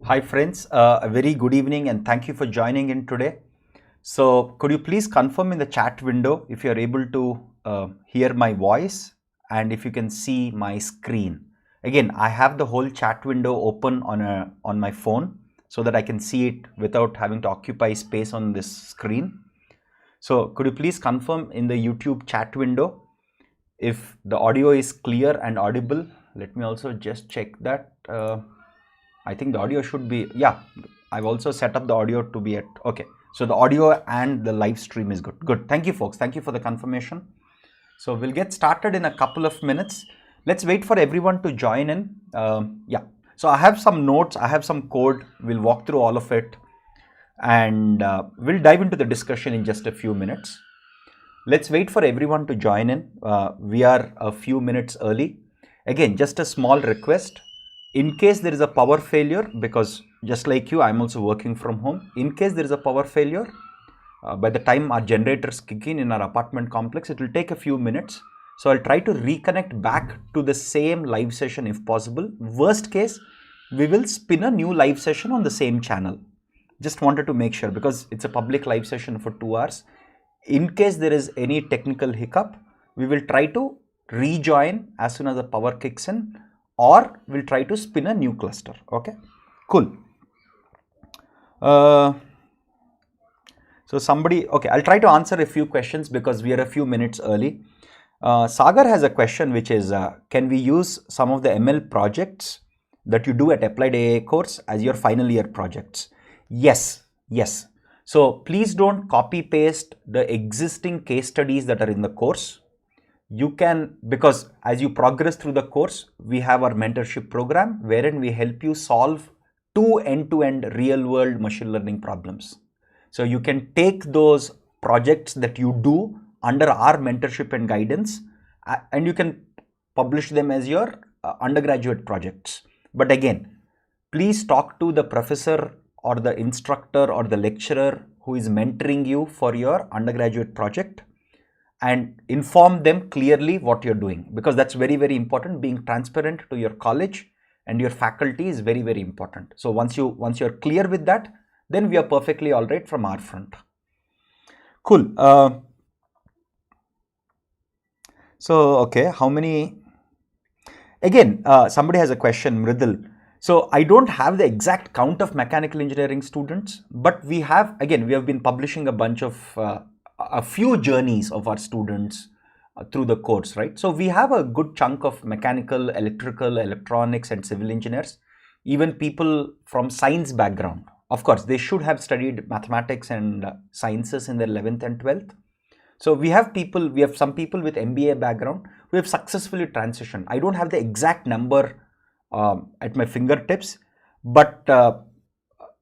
Hi friends, a very good evening and thank you for joining in today. So could you please confirm in the chat window if you're able to hear my voice and if you can see my screen. Again, I have the whole chat window open on my phone so that I can see it without having to occupy space on this screen. So could you please confirm in the YouTube chat window if the audio is clear and audible? Let me also just check that. I think the audio should be, yeah, I've also set up the audio to be at, okay. So the audio and the live stream is good. Good. Thank you, folks. Thank you for the confirmation. So we'll get started in a couple of minutes. Let's wait for everyone to join in. Yeah. So I have some notes. I have some code. We'll walk through all of it and we'll dive into the discussion in just a few minutes. Let's wait for everyone to join in. We are a few minutes early. Again, just a small request. In case there is a power failure, because just like you, I'm also working from home. In case there is a power failure, by the time our generators kick in our apartment complex, it will take a few minutes. So I'll try to reconnect back to the same live session if possible. Worst case, we will spin a new live session on the same channel. Just wanted to make sure because it's a public live session for 2 hours. In case there is any technical hiccup, we will try to rejoin as soon as the power kicks in, or we'll try to spin a new cluster. Okay, cool. So somebody, okay, I'll try to answer a few questions because we are a few minutes early. Sagar has a question which is, can we use some of the ML projects that you do at Applied AI course as your final year projects? Yes, yes. So please don't copy paste the existing case studies that are in the course. You can, because as you progress through the course, we have our mentorship program wherein we help you solve 2 end-to-end real-world machine learning problems. So you can take those projects that you do under our mentorship and guidance and you can publish them as your undergraduate projects. But again, please talk to the professor or the instructor or the lecturer who is mentoring you for your undergraduate project and inform them clearly what you're doing, because that's very, very important. Being transparent to your college and your faculty is very, very important. So once you're clear with that, then we are perfectly all right from our front. Cool. So, okay, how many? Again, somebody has a question, Mridul. So I don't have the exact count of mechanical engineering students, but we have been publishing a few journeys of our students through the course, right? So we have a good chunk of mechanical, electrical, electronics and civil engineers, even people from science background. Of course, they should have studied mathematics and sciences in their 11th and 12th. So we have some people with MBA background who have successfully transitioned. I don't have the exact number at my fingertips, but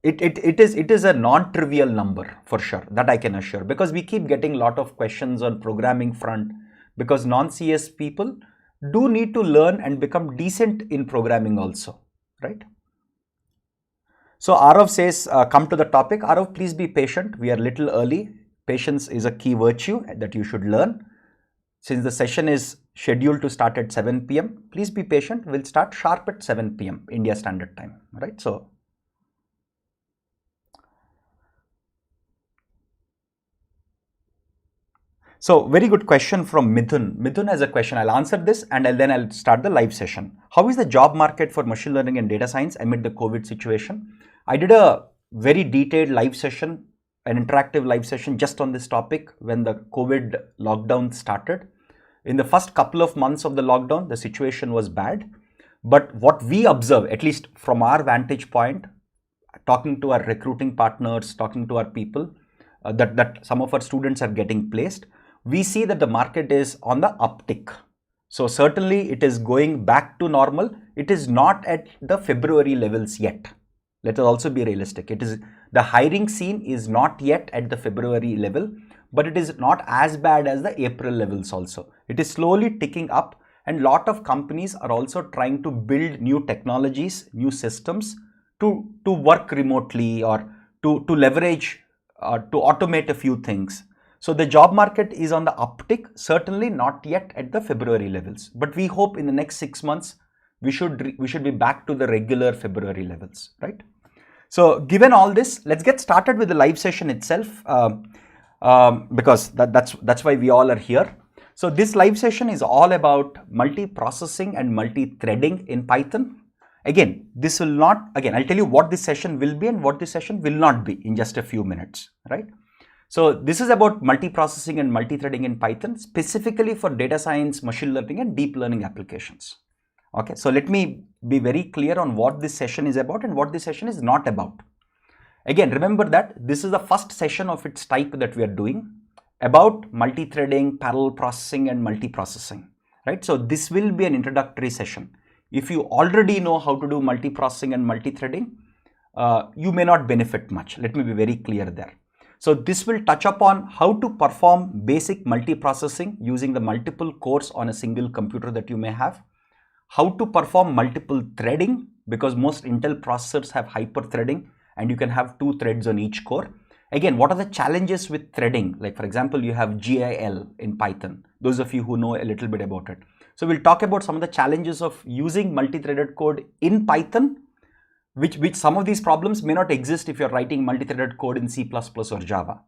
it is a non-trivial number for sure, that I can assure, because we keep getting a lot of questions on programming front, because non-CS people do need to learn and become decent in programming also, right? So Arav says, come to the topic. Arav, please be patient. We are a little early. Patience is a key virtue that you should learn. Since the session is scheduled to start at 7 p.m., please be patient. We'll start sharp at 7 p.m. India Standard Time, right? So very good question from Mithun. Mithun has a question. I'll answer this and then I'll start the live session. How is the job market for machine learning and data science amid the COVID situation? I did a very detailed live session, an interactive live session just on this topic when the COVID lockdown started. In the first couple of months of the lockdown, the situation was bad. But what we observe, at least from our vantage point, talking to our recruiting partners, talking to our people, that some of our students are getting placed, we see that the market is on the uptick. So certainly it is going back to normal. It is not at the February levels yet. Let us also be realistic. The hiring scene is not yet at the February level, but it is not as bad as the April levels also. It is slowly ticking up, and a lot of companies are also trying to build new technologies, new systems to work remotely or to leverage, to automate a few things. So the job market is on the uptick, certainly not yet at the February levels, but we hope in the next 6 months we should be back to the regular February levels, right? So given all this, let's get started with the live session itself, because that's why we all are here. So this live session is all about multiprocessing and multi-threading in Python. Again, I'll tell you what this session will be and what this session will not be in just a few minutes, right? So this is about multiprocessing and multi-threading in Python, specifically for data science, machine learning and deep learning applications. Okay, so let me be very clear on what this session is about and what this session is not about. Again, remember that this is the first session of its type that we are doing about multi-threading, parallel processing and multiprocessing, right? So this will be an introductory session. If you already know how to do multiprocessing and multi-threading, you may not benefit much. Let me be very clear there. So this will touch upon how to perform basic multiprocessing using the multiple cores on a single computer that you may have, how to perform multiple threading, because most Intel processors have hyper-threading and you can have 2 threads on each core. Again, what are the challenges with threading? Like for example, you have GIL in Python, those of you who know a little bit about it. So we'll talk about some of the challenges of using multi-threaded code in Python, which some of these problems may not exist if you're writing multi-threaded code in C++ or Java.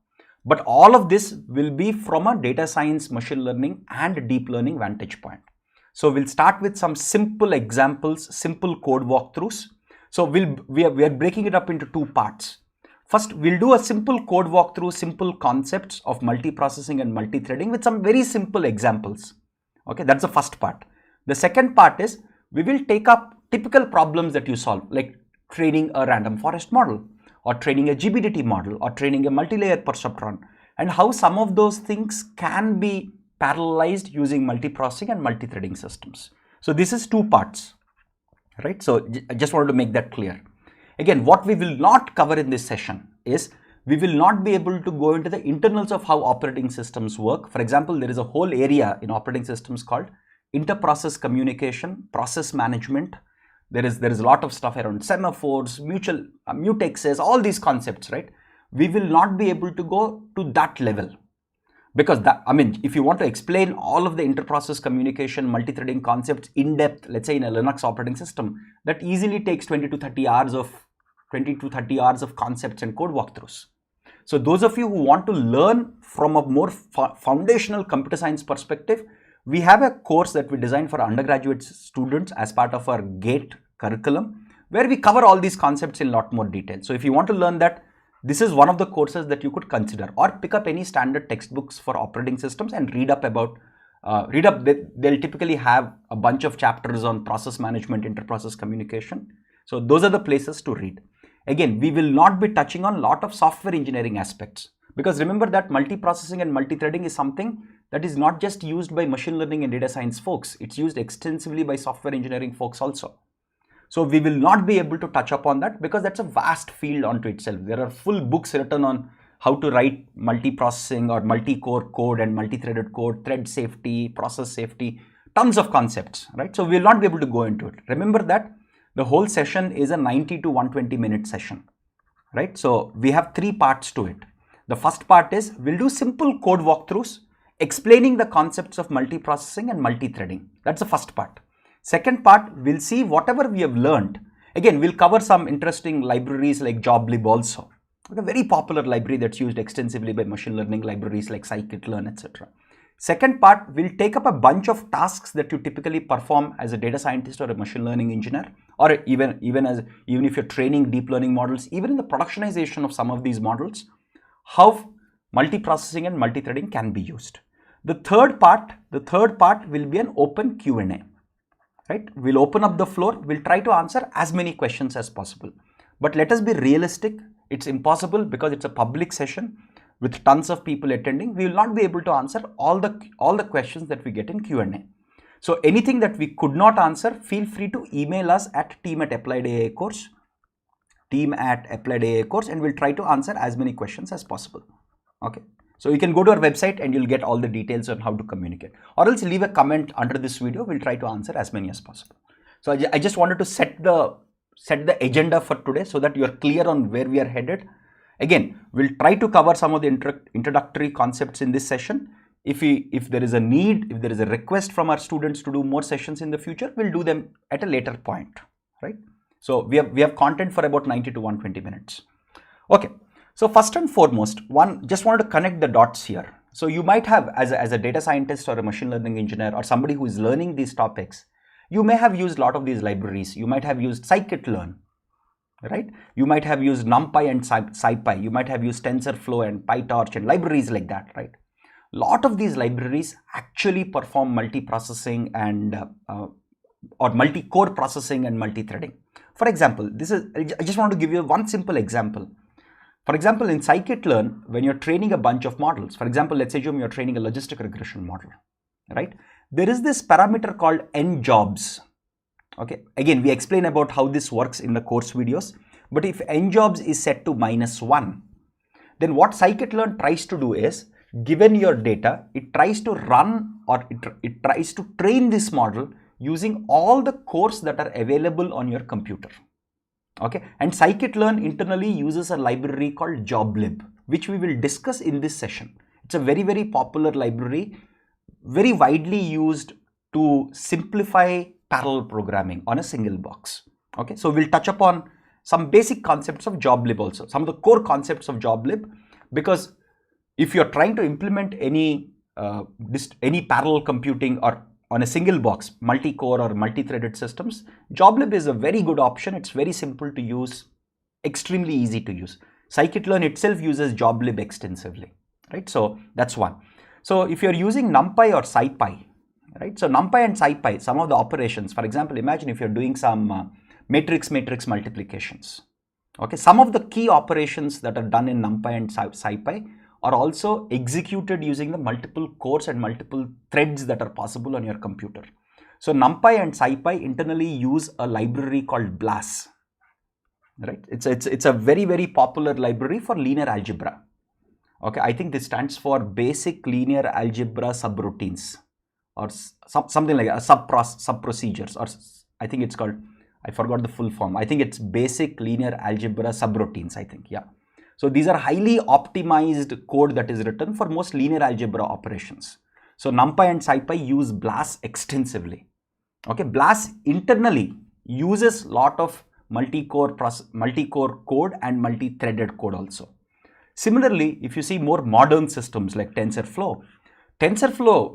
But all of this will be from a data science, machine learning and deep learning vantage point. So we'll start with some simple examples, simple code walkthroughs. So we are breaking it up into 2 parts. First, we'll do a simple code walkthrough, simple concepts of multiprocessing and multi-threading with some very simple examples. Okay, that's the first part. The second part is we will take up typical problems that you solve, like training a random forest model or training a GBDT model or training a multi-layer perceptron, and how some of those things can be parallelized using multiprocessing and multi-threading systems. So this is 2 parts, right? So I just wanted to make that clear. Again, what we will not cover in this session is we will not be able to go into the internals of how operating systems work. For example, there is a whole area in operating systems called inter-process communication, process management. There is a lot of stuff around semaphores, mutexes, all these concepts, right? We will not be able to go to that level, because if you want to explain all of the inter-process communication, multi-threading concepts in depth, let's say in a Linux operating system, that easily takes 20 to 30 hours of concepts and code walkthroughs. So those of you who want to learn from a more foundational computer science perspective, we have a course that we designed for undergraduate students as part of our GATE curriculum, where we cover all these concepts in a lot more detail. So if you want to learn that, this is one of the courses that you could consider, or pick up any standard textbooks for operating systems and read up about, they'll typically have a bunch of chapters on process management, inter-process communication. So those are the places to read. Again, we will not be touching on a lot of software engineering aspects, because remember that multiprocessing and multi-threading is something that is not just used by machine learning and data science folks. It's used extensively by software engineering folks also. So we will not be able to touch upon that, because that's a vast field onto itself. There are full books written on how to write multiprocessing or multicore code and multi-threaded code, thread safety, process safety, tons of concepts, right? So we will not be able to go into it. Remember that the whole session is a 90 to 120 minute session, right? So we have 3 parts to it. The first part is we'll do simple code walkthroughs explaining the concepts of multiprocessing and multi-threading. That's the first part. Second part, we'll see whatever we have learned. Again, we'll cover some interesting libraries like joblib also, a very popular library that's used extensively by machine learning libraries like scikit-learn, etc. Second part, we'll take up a bunch of tasks that you typically perform as a data scientist or a machine learning engineer, or even if you're training deep learning models, even in the productionization of some of these models, how multiprocessing and multi-threading can be used. The third part will be an open Q&A. Right? We'll open up the floor. We'll try to answer as many questions as possible. But let us be realistic. It's impossible, because it's a public session with tons of people attending. We will not be able to answer all the questions that we get in Q&A. So anything that we could not answer, feel free to email us at team@appliedAIcourse, and we'll try to answer as many questions as possible. Okay. So you can go to our website and you'll get all the details on how to communicate, or else leave a comment under this video. We'll try to answer as many as possible. So I just wanted to set the agenda for today so that you're clear on where we are headed. Again, we'll try to cover some of the introductory concepts in this session. If there is a need, if there is a request from our students to do more sessions in the future, we'll do them at a later point, right? So we have content for about 90 to 120 minutes. Okay. So first and foremost, just wanted to connect the dots here. So you might have, as a data scientist or a machine learning engineer or somebody who is learning these topics, you may have used a lot of these libraries. You might have used scikit-learn, right? You might have used NumPy and SciPy. You might have used TensorFlow and PyTorch and libraries like that, right? A lot of these libraries actually perform multiprocessing and or multi-core processing and multithreading. For example, I just want to give you one simple example. For example, in scikit-learn, when you're training a bunch of models, for example, let's assume you're training a logistic regression model, right? There is this parameter called njobs. Okay, again, we explain about how this works in the course videos, but if njobs is set to -1, then what scikit-learn tries to do is, given your data, it tries to run or it tries to train this model using all the cores that are available on your computer. Okay, and scikit-learn internally uses a library called joblib, which we will discuss in this session. It's a very, very popular library, very widely used to simplify parallel programming on a single box. Okay, so we'll touch upon some basic concepts of joblib also, some of the core concepts of joblib, because if you're trying to implement any parallel computing or on a single box, multi-core or multi-threaded systems, joblib is a very good option. It's very simple to use, extremely easy to use. Scikit-learn itself uses joblib extensively, right? So that's one. So if you're using NumPy or SciPy, right? So NumPy and SciPy, some of the operations, for example, imagine if you're doing some matrix multiplications. Okay, some of the key operations that are done in NumPy and SciPy are also executed using the multiple cores and multiple threads that are possible on your computer. So NumPy and SciPy internally use a library called BLAS, right? It's a very, very popular library for linear algebra. Okay, I think this stands for Basic Linear Algebra Subroutines or something like sub procedures, or I think it's called, I forgot the full form. I think it's Basic Linear Algebra Subroutines, I think, yeah. So these are highly optimized code that is written for most linear algebra operations. So NumPy and SciPy use BLAS extensively. Okay, BLAS internally uses a lot of multi-core code and multi-threaded code also. Similarly, if you see more modern systems like TensorFlow,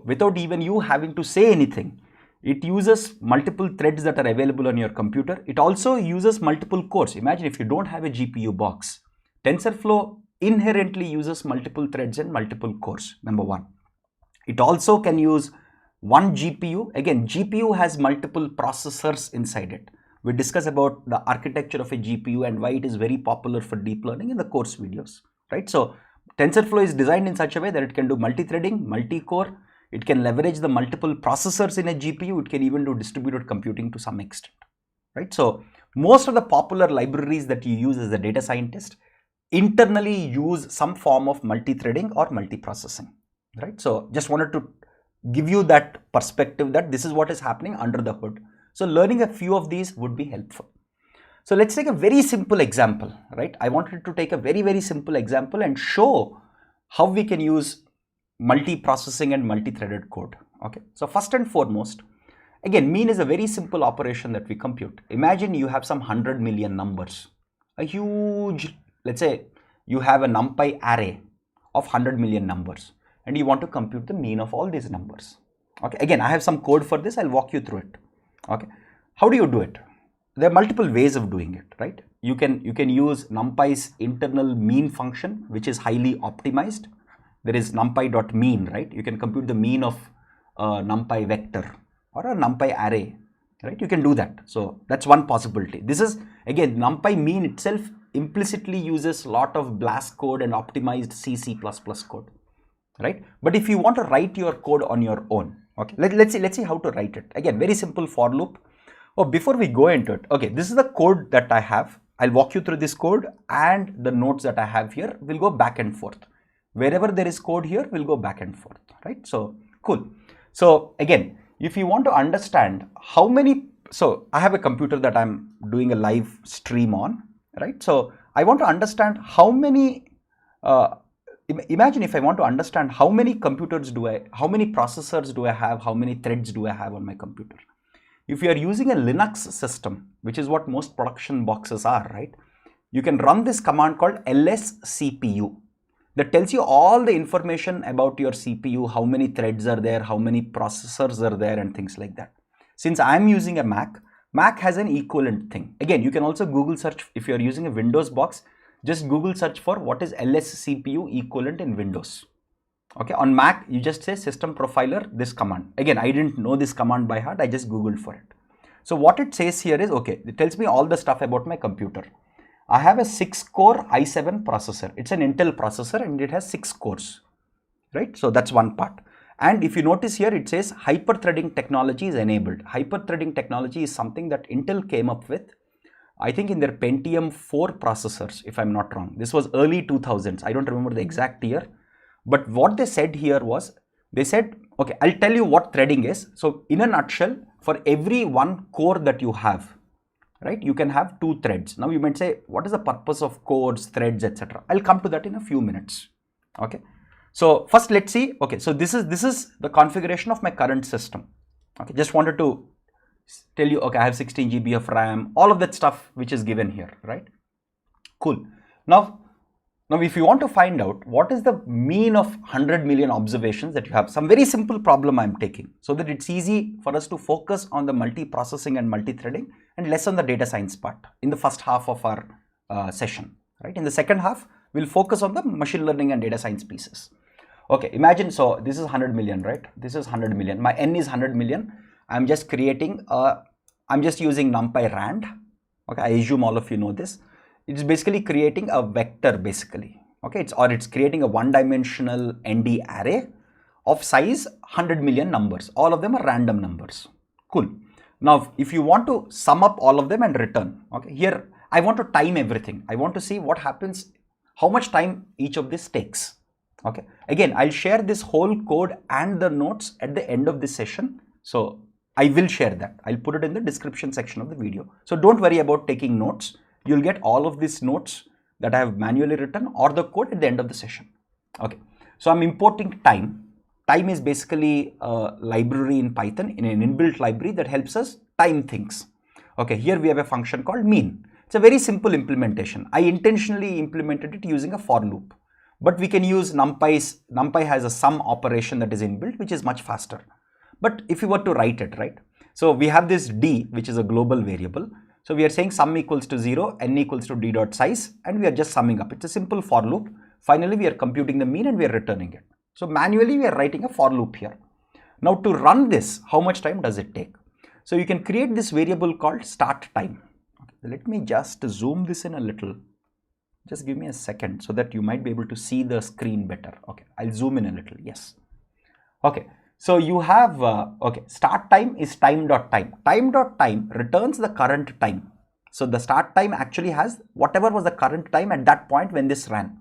without even you having to say anything, it uses multiple threads that are available on your computer. It also uses multiple cores. Imagine if you don't have a GPU box, TensorFlow inherently uses multiple threads and multiple cores, number one. It also can use one GPU. Again, GPU has multiple processors inside it. We discuss about the architecture of a GPU and why it is very popular for deep learning in the course videos, right? So TensorFlow is designed in such a way that it can do multi-threading, multi-core. It can leverage the multiple processors in a GPU. It can even do distributed computing to some extent, right? So most of the popular libraries that you use as a data scientist internally use some form of multi-threading or multiprocessing, right? So just wanted to give you that perspective that this is what is happening under the hood. So learning a few of these would be helpful. So let's take a very simple example, right? I wanted to take a very, very simple example and show how we can use multiprocessing and multi-threaded code. Okay, so first and foremost, again, mean is a very simple operation that we compute. Imagine you have some 100 million numbers, a huge, let's say you have a NumPy array of 100 million numbers and you want to compute the mean of all these numbers. Okay, again, I have some code for this. I'll walk you through it. Okay, how do you do it? There are multiple ways of doing it, right? You can use NumPy's internal mean function, which is highly optimized. There is numpy.mean, right? You can compute the mean of a NumPy vector or a NumPy array, right? You can do that. So that's one possibility. This is, again, NumPy mean itself implicitly uses a lot of BLAS code and optimized C++ code, right? But if you want to write your code on your own, okay, let's see how to write it. Again, very simple for loop. Oh, before we go into it, okay, this is the code that I have. I'll walk you through this code, and the notes that I have here will go back and forth. Wherever there is code here, we'll go back and forth, right? So cool. So again, if you want to understand how many, so I have a computer that I'm doing a live stream on, right? So I want to understand how many, imagine if I want to understand how many computers how many processors do I have, how many threads do I have on my computer? if you are using a Linux system, which is what most production boxes are, right? You can run this command called lscpu that tells you all the information about your CPU, how many threads are there, how many processors are there, and things like that. Since I'm using a Mac has an equivalent thing. Again, you can also Google search if you're using a Windows box, just Google search for what is lscpu equivalent in Windows. Okay, on Mac, you just say system profiler, this command. Again, I didn't know this command by heart, I just Googled for it. So what it says here is, okay, it tells me all the stuff about my computer. I have a 6-core i7 processor. It's an Intel processor and it has 6 cores, right? So that's one part. And if you notice here, it says hyperthreading technology is enabled. Hyperthreading technology is something that Intel came up with, I think in their Pentium 4 processors, if I'm not wrong. This was early 2000s. I don't remember the exact year. But what they said here was, they said, okay, I'll tell you what threading is. So in a nutshell, for every one core that you have, right, you can have 2 threads. Now you might say, what is the purpose of cores, threads, etc.? I'll come to that in a few minutes. Okay. So first let's see, okay, so this is the configuration of my current system. Okay, just wanted to tell you, okay, I have 16 GB of RAM, all of that stuff which is given here, right? Cool. Now if you want to find out what is the mean of 100 million observations that you have, some very simple problem I'm taking so that it's easy for us to focus on the multiprocessing and multithreading and less on the data science part in the first half of our session, right? In the second half, we'll focus on the machine learning and data science pieces. Okay, imagine, so this is 100 million, right? This is 100 million. My n is 100 million. I'm just creating I'm just using NumPy rand. Okay, I assume all of you know this. It's basically creating a vector basically. Okay, it's creating a one-dimensional ND array of size 100 million numbers. All of them are random numbers. Cool. Now, if you want to sum up all of them and return, okay, here I want to time everything. I want to see what happens, how much time each of this takes. Okay, again, I'll share this whole code and the notes at the end of this session. So I will share that. I'll put it in the description section of the video. So don't worry about taking notes. You'll get all of these notes that I have manually written or the code at the end of the session. Okay, so I'm importing time. Time is basically a library in Python, in an inbuilt library that helps us time things. Okay, here we have a function called mean. It's a very simple implementation. I intentionally implemented it using a for loop. But we can use NumPy. NumPy has a sum operation that is inbuilt, which is much faster. But if you were to write it, right? So we have this d, which is a global variable. So we are saying sum equals to 0, n equals to d dot size, and we are just summing up. It's a simple for loop. Finally, we are computing the mean and we are returning it. So manually, we are writing a for loop here. Now to run this, how much time does it take? So you can create this variable called start time. Okay, let me just zoom this in a little. Just give me a second so that you might be able to see the screen better. Okay, I'll zoom in a little. Yes. Okay, so you have, okay, start time is time.time. Time.time returns the current time. So the start time actually has whatever was the current time at that point when this ran.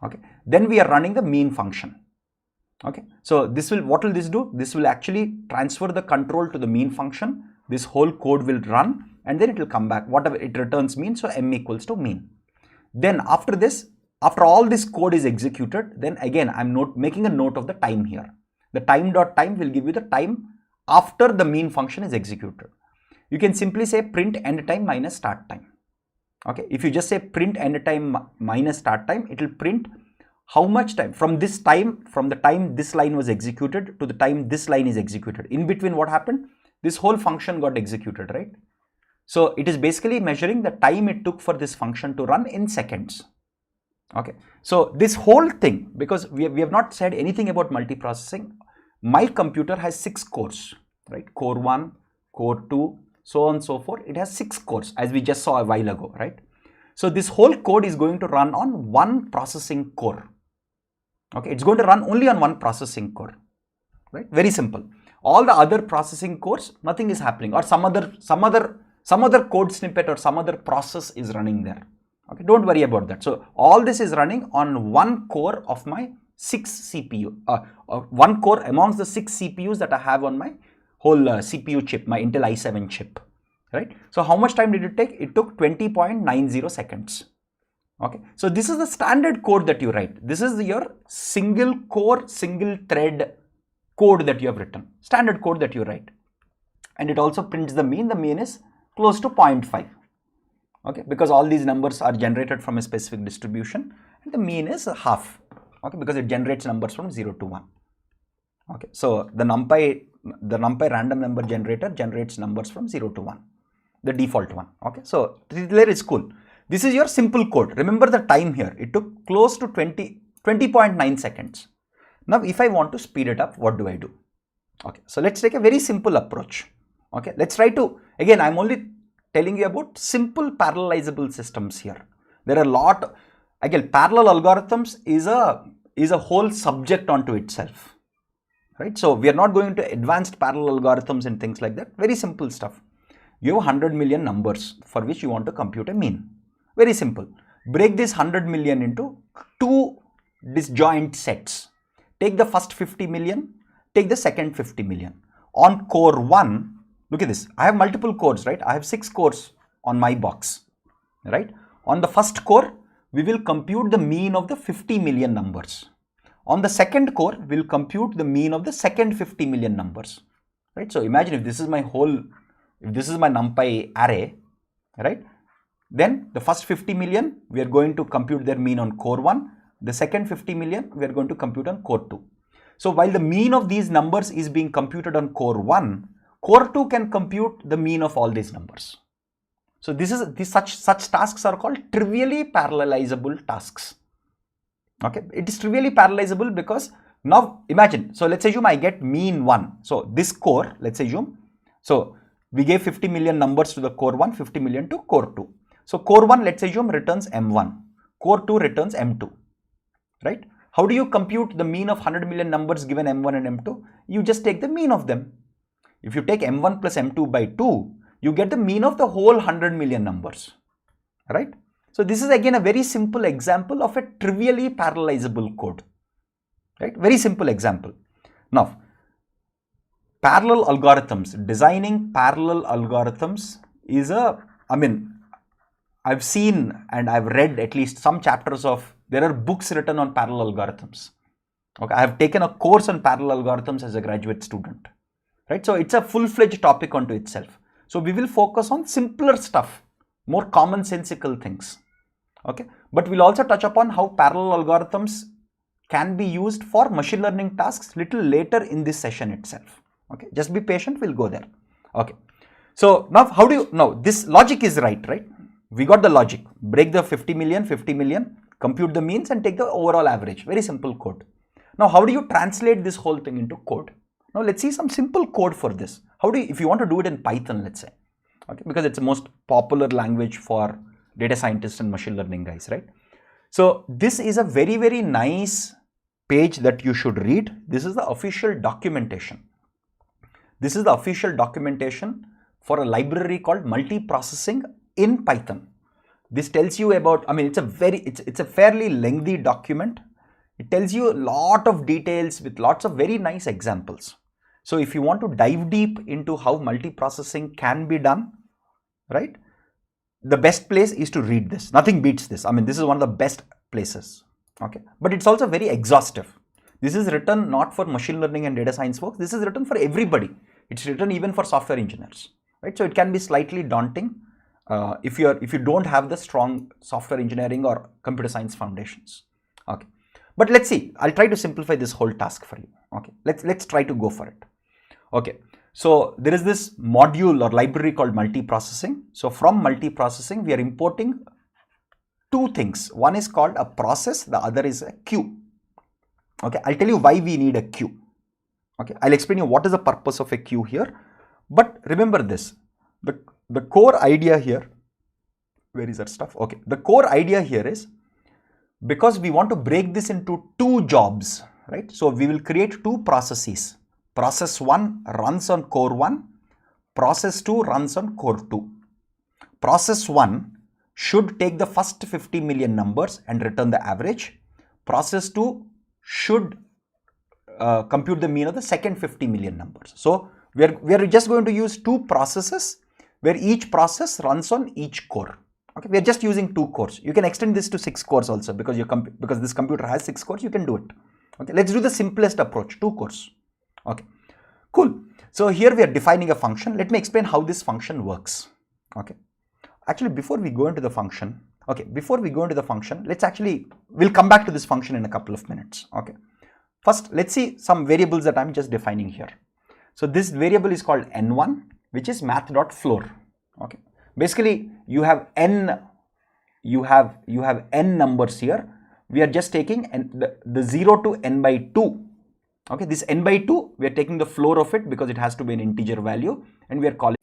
Okay, then we are running the mean function. Okay, so this will, what will this do? This will actually transfer the control to the mean function. This whole code will run and then it will come back. Whatever it returns mean, so m equals to mean. Then after this, after all this code is executed, then again I'm making a note of the time here. The time.time will give you the time after the mean function is executed. You can simply say print end time minus start time. Okay, if you just say print end time minus start time, it will print how much time from this time, from the time this line was executed to the time this line is executed. In between, what happened? This whole function got executed, right? So it is basically measuring the time it took for this function to run in seconds. Okay, so this whole thing, because we have not said anything about multiprocessing, my computer has 6 cores, right? Core 1, core 2, so on and so forth. It has 6 cores, as we just saw a while ago, right? So this whole code is going to run on one processing core. Okay, it's going to run only on one processing core, right? Very simple. All the other processing cores, nothing is happening, or some other code snippet or some other process is running there. Okay, don't worry about that. So all this is running on one core of my 6 CPU, one core amongst the 6 CPUs that I have on my whole CPU chip, my Intel i7 chip, right? So how much time did it take? It took 20.90 seconds. Okay, so this is the standard code that you write. This is your single core, single thread code that you have written, standard code that you write. and it also prints the mean. The mean is close to 0.5. Okay, because all these numbers are generated from a specific distribution, and the mean is half. Okay, because it generates numbers from 0 to 1. Okay, so the NumPy random number generator generates numbers from 0 to 1, the default one. Okay, so there is cool. This is your simple code. Remember the time here. It took close to 20.9 seconds. Now, if I want to speed it up, what do I do? Okay, so let's take a very simple approach. Okay, let's try to, again, I'm only telling you about simple parallelizable systems here. There are a lot, again, parallel algorithms is a whole subject onto itself, right? So we are not going to advanced parallel algorithms and things like that. Very simple stuff. You have 100 million numbers for which you want to compute a mean. Very simple. Break this 100 million into two disjoint sets. Take the first 50 million, take the second 50 million. On core 1, look at this. I have multiple cores, right? I have 6 cores on my box, right? On the first core, we will compute the mean of the 50 million numbers. On the second core, we'll compute the mean of the second 50 million numbers, right? So imagine if this is my NumPy array, right? Then the first 50 million, we are going to compute their mean on core 1. The second 50 million, we are going to compute on core 2. So while the mean of these numbers is being computed on core 1, core 2 can compute the mean of all these numbers. So such tasks are called trivially parallelizable tasks. Okay, it is trivially parallelizable because now imagine, so let's assume I get mean 1. So this core, let's assume, so we gave 50 million numbers to the core 1, 50 million to core 2. So core 1, let's assume, returns M1, core 2 returns M2, right? How do you compute the mean of 100 million numbers given M1 and M2? You just take the mean of them. If you take M1 plus M2 by 2, you get the mean of the whole 100 million numbers, right? So this is again a very simple example of a trivially parallelizable code, right? Very simple example. Now, parallel algorithms, designing parallel algorithms is I've seen and I've read at least some chapters of, there are books written on parallel algorithms. Okay, I have taken a course on parallel algorithms as a graduate student, right? So it's a full-fledged topic onto itself. So we will focus on simpler stuff, more commonsensical things. Okay, but we'll also touch upon how parallel algorithms can be used for machine learning tasks little later in this session itself. Okay, just be patient, we'll go there. Okay, so now this logic is right? We got the logic. Break the 50 million, compute the means and take the overall average. Very simple code. Now, how do you translate this whole thing into code? Now, let's see some simple code for this. If you want to do it in Python, let's say, okay, because it's the most popular language for data scientists and machine learning guys, right? So this is a very, very nice page that you should read. This is the official documentation. This is the official documentation for a library called Multiprocessing in Python. This tells you about, it's a fairly lengthy document. It tells you a lot of details with lots of very nice examples. So if you want to dive deep into how multiprocessing can be done, right, the best place is to read this. Nothing beats this. This is one of the best places. Okay, but it's also very exhaustive. This is written not for machine learning and data science folks. This is written for everybody. It's written even for software engineers, right? So it can be slightly daunting if you don't have the strong software engineering or computer science foundations. Okay, but let's see. I'll try to simplify this whole task for you. Okay, let's try to go for it. Okay, so there is this module or library called multiprocessing. So from multiprocessing, we are importing two things. One is called a process, the other is a queue. Okay, I'll tell you why we need a queue. Okay, I'll explain you what is the purpose of a queue here. But remember this, the core idea here, where is that stuff? Okay, the core idea here is, because we want to break this into two jobs, right? So we will create two processes. Process 1 runs on core 1, process 2 runs on core 2. Process 1 should take the first 50 million numbers and return the average. Process 2 should compute the mean of the second 50 million numbers. So we are just going to use two processes where each process runs on each core. Okay, we are just using 2 cores. You can extend this to 6 cores also, because this computer has 6 cores, you can do it. Okay, let's do the simplest approach, 2 cores. Okay, cool. So here we are defining a function. Let me explain how this function works. Okay. Actually, before we go into the function, we'll come back to this function in a couple of minutes. Okay. First, let's see some variables that I'm just defining here. So this variable is called n1, which is math.floor. Okay. Basically, you have n numbers here. We are just taking the 0 to n by 2. Okay, this n by 2, we are taking the floor of it because it has to be an integer value, and we are calling.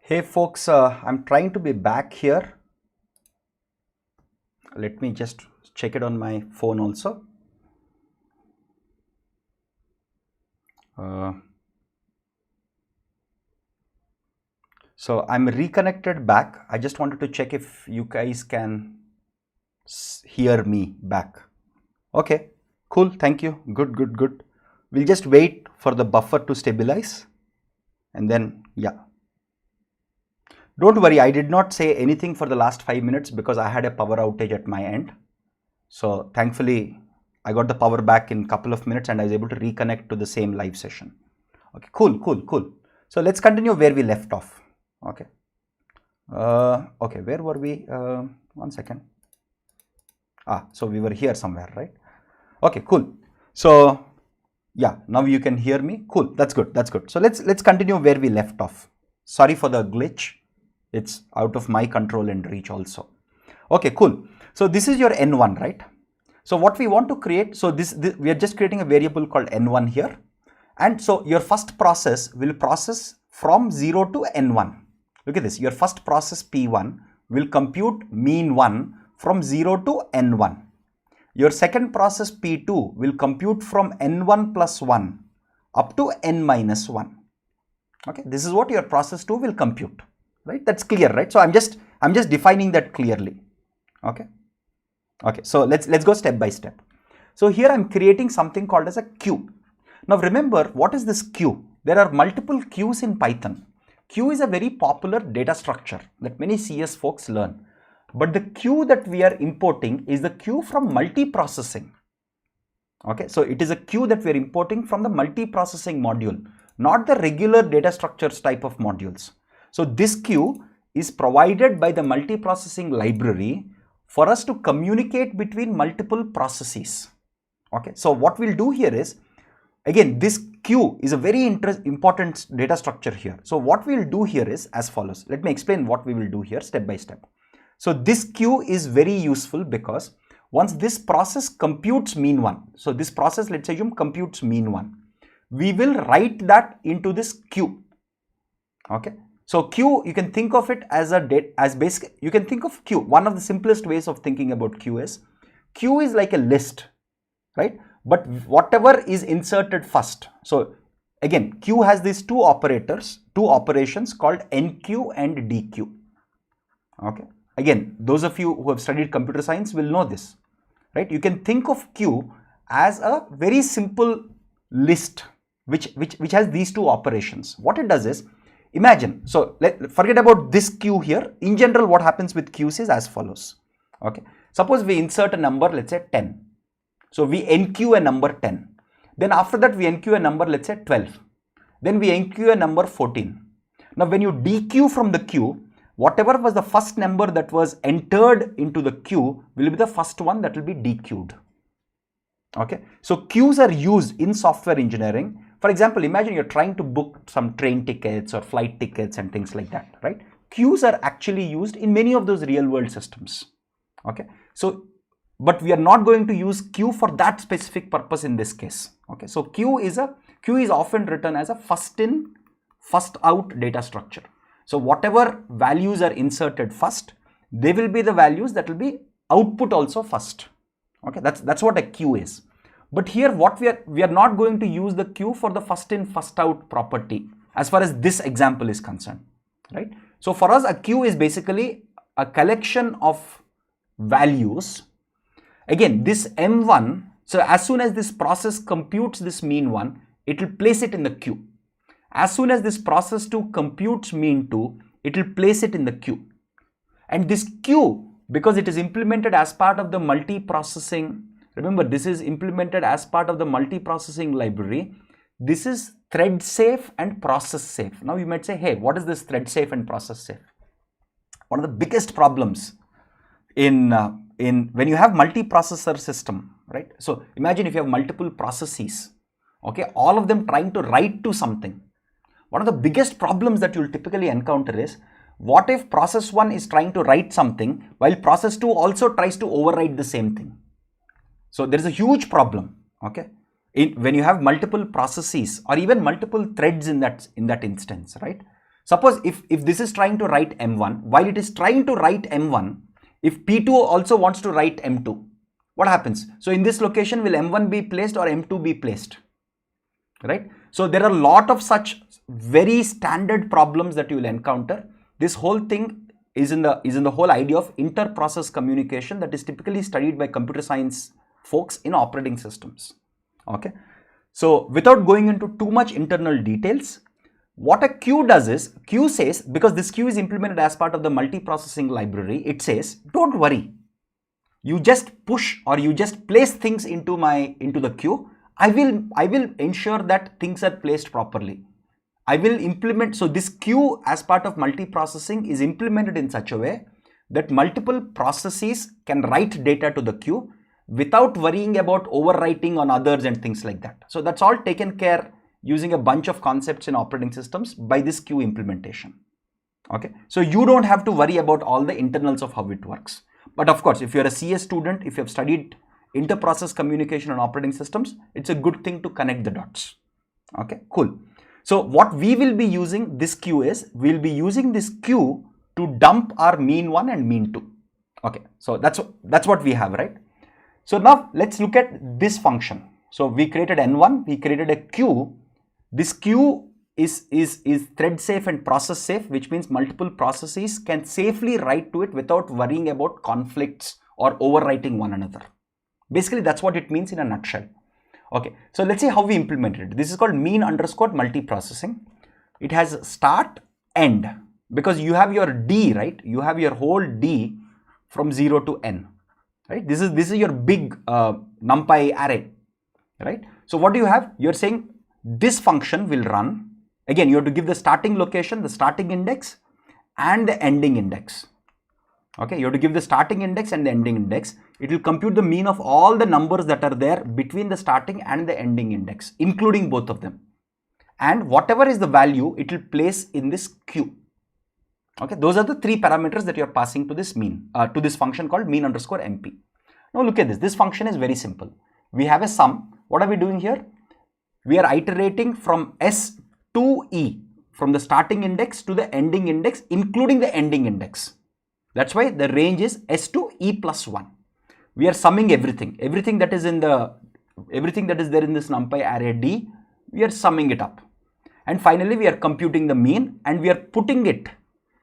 Hey folks, I'm trying to be back here. Let me just check it on my phone also. So I'm reconnected back. I just wanted to check if you guys can hear me back. Okay, cool. Thank you. Good. We'll just wait for the buffer to stabilize, and then, yeah. Don't worry, I did not say anything for the last 5 minutes because I had a power outage at my end. So thankfully, I got the power back in a couple of minutes and I was able to reconnect to the same live session. Okay, cool. So let's continue where we left off. Okay. Okay, where were we? 1 second. So we were here somewhere, right? Okay, cool. So yeah, now you can hear me. Cool, that's good. So let's continue where we left off. Sorry for the glitch. It's out of my control and reach also. Okay, cool. So this is your n1, right? So what we want to create, so this we are just creating a variable called n1 here. And so your first process will process from 0 to n1. Look at this, your first process P1 will compute mean 1 from 0 to n1. Your second process P2 will compute from n1 plus 1 up to n minus 1. Okay, this is what your process 2 will compute, right? That's clear, right? So I'm just defining that clearly. Okay, so let's go step by step. So here I'm creating something called as a queue. Now remember, what is this queue? There are multiple queues in Python. Queue is a very popular data structure that many CS folks learn. But the queue that we are importing is the queue from multiprocessing. Okay, so it is a queue that we are importing from the multiprocessing module, not the regular data structures type of modules. So this queue is provided by the multiprocessing library for us to communicate between multiple processes. Okay, so what we'll do here is, again, this queue is a very important data structure here. So what we'll do here is as follows. Let me explain what we will do here step by step. So this queue is very useful because once this process computes mean 1, so this process, let's assume, computes mean 1, we will write that into this queue. Okay, so queue, you can think of it as basic. You can think of queue. One of the simplest ways of thinking about queue is like a list, right? But whatever is inserted first. So again, queue has these two operations called enqueue and dequeue. Okay, again, those of you who have studied computer science will know this, right? You can think of queue as a very simple list which has these two operations. What it does is, imagine, so forget about this queue here. In general, what happens with queues is as follows. Okay, suppose we insert a number, let's say 10. So we enqueue a number 10. Then after that we enqueue a number, let's say 12. Then we enqueue a number 14. Now when you dequeue from the queue, whatever was the first number that was entered into the queue will be the first one that will be dequeued. Okay, so queues are used in software engineering. For example, imagine you're trying to book some train tickets or flight tickets and things like that, right? Queues are actually used in many of those real world systems. Okay, so but we are not going to use queue for that specific purpose in this case. Okay, so queue is often written as a first in, first out data structure. So whatever values are inserted first, they will be the values that will be output also first. Okay, that's what a queue is. But here what we are not going to use the queue for the first in, first out property as far as this example is concerned, right? So for us, a queue is basically a collection of values. Again, this M1, so as soon as this process computes this mean 1, it will place it in the queue. As soon as this process 2 computes mean 2, it will place it in the queue. And this queue, because it is implemented as part of the multiprocessing, remember this is implemented as part of the multiprocessing library, this is thread safe and process safe. Now you might say, hey, what is this thread safe and process safe? One of the biggest problems in when you have multiprocessor system, right? So imagine if you have multiple processes, okay, all of them trying to write to something. One of the biggest problems that you'll typically encounter is, what if process 1 is trying to write something while process 2 also tries to overwrite the same thing? So there is a huge problem, okay, when you have multiple processes or even multiple threads in that instance, right? Suppose if this is trying to write M1, while it is trying to write M1, if P2 also wants to write M2, what happens? So in this location, will M1 be placed or M2 be placed, right? So there are a lot of such very standard problems that you will encounter. This whole thing is in the whole idea of inter-process communication that is typically studied by computer science folks in operating systems, okay? So without going into too much internal details, what a queue does is, queue says, because this queue is implemented as part of the multiprocessing library, it says, don't worry, you just push or you just place things into the queue. I will ensure that things are placed properly. I will implement, so this queue as part of multiprocessing is implemented in such a way that multiple processes can write data to the queue without worrying about overwriting on others and things like that. So that's all taken care using a bunch of concepts in operating systems by this queue implementation. Okay, so you don't have to worry about all the internals of how it works. But of course, if you're a CS student, if you have studied inter-process communication on operating systems, it's a good thing to connect the dots. Okay, cool. So what we will be using this queue is, we'll be using this queue to dump our mean 1 and mean 2. Okay, so that's what we have, right? So now let's look at this function. So we created N1, we created a queue. This queue is thread safe and process safe, which means multiple processes can safely write to it without worrying about conflicts or overwriting one another. Basically, that's what it means in a nutshell. Okay, so let's see how we implemented it. This is called mean underscore multiprocessing. It has start, end, because you have your D, right? You have your whole D from 0 to N, right? This is your big NumPy array, right? So what do you have? You're saying this function will run. Again, you have to give the starting location, the starting index and the ending index. Okay, you have to give the starting index and the ending index. It will compute the mean of all the numbers that are there between the starting and the ending index, including both of them. And whatever is the value, it will place in this queue. Okay, those are the three parameters that you are passing to this mean, to this function called mean underscore MP. Now look at this. This function is very simple. We have a sum. What are we doing here? We are iterating from S to E, from the starting index to the ending index, including the ending index. That's why the range is S to E plus 1. We are summing everything that is there in this NumPy array D, we are summing it up. And finally, we are computing the mean and we are putting it.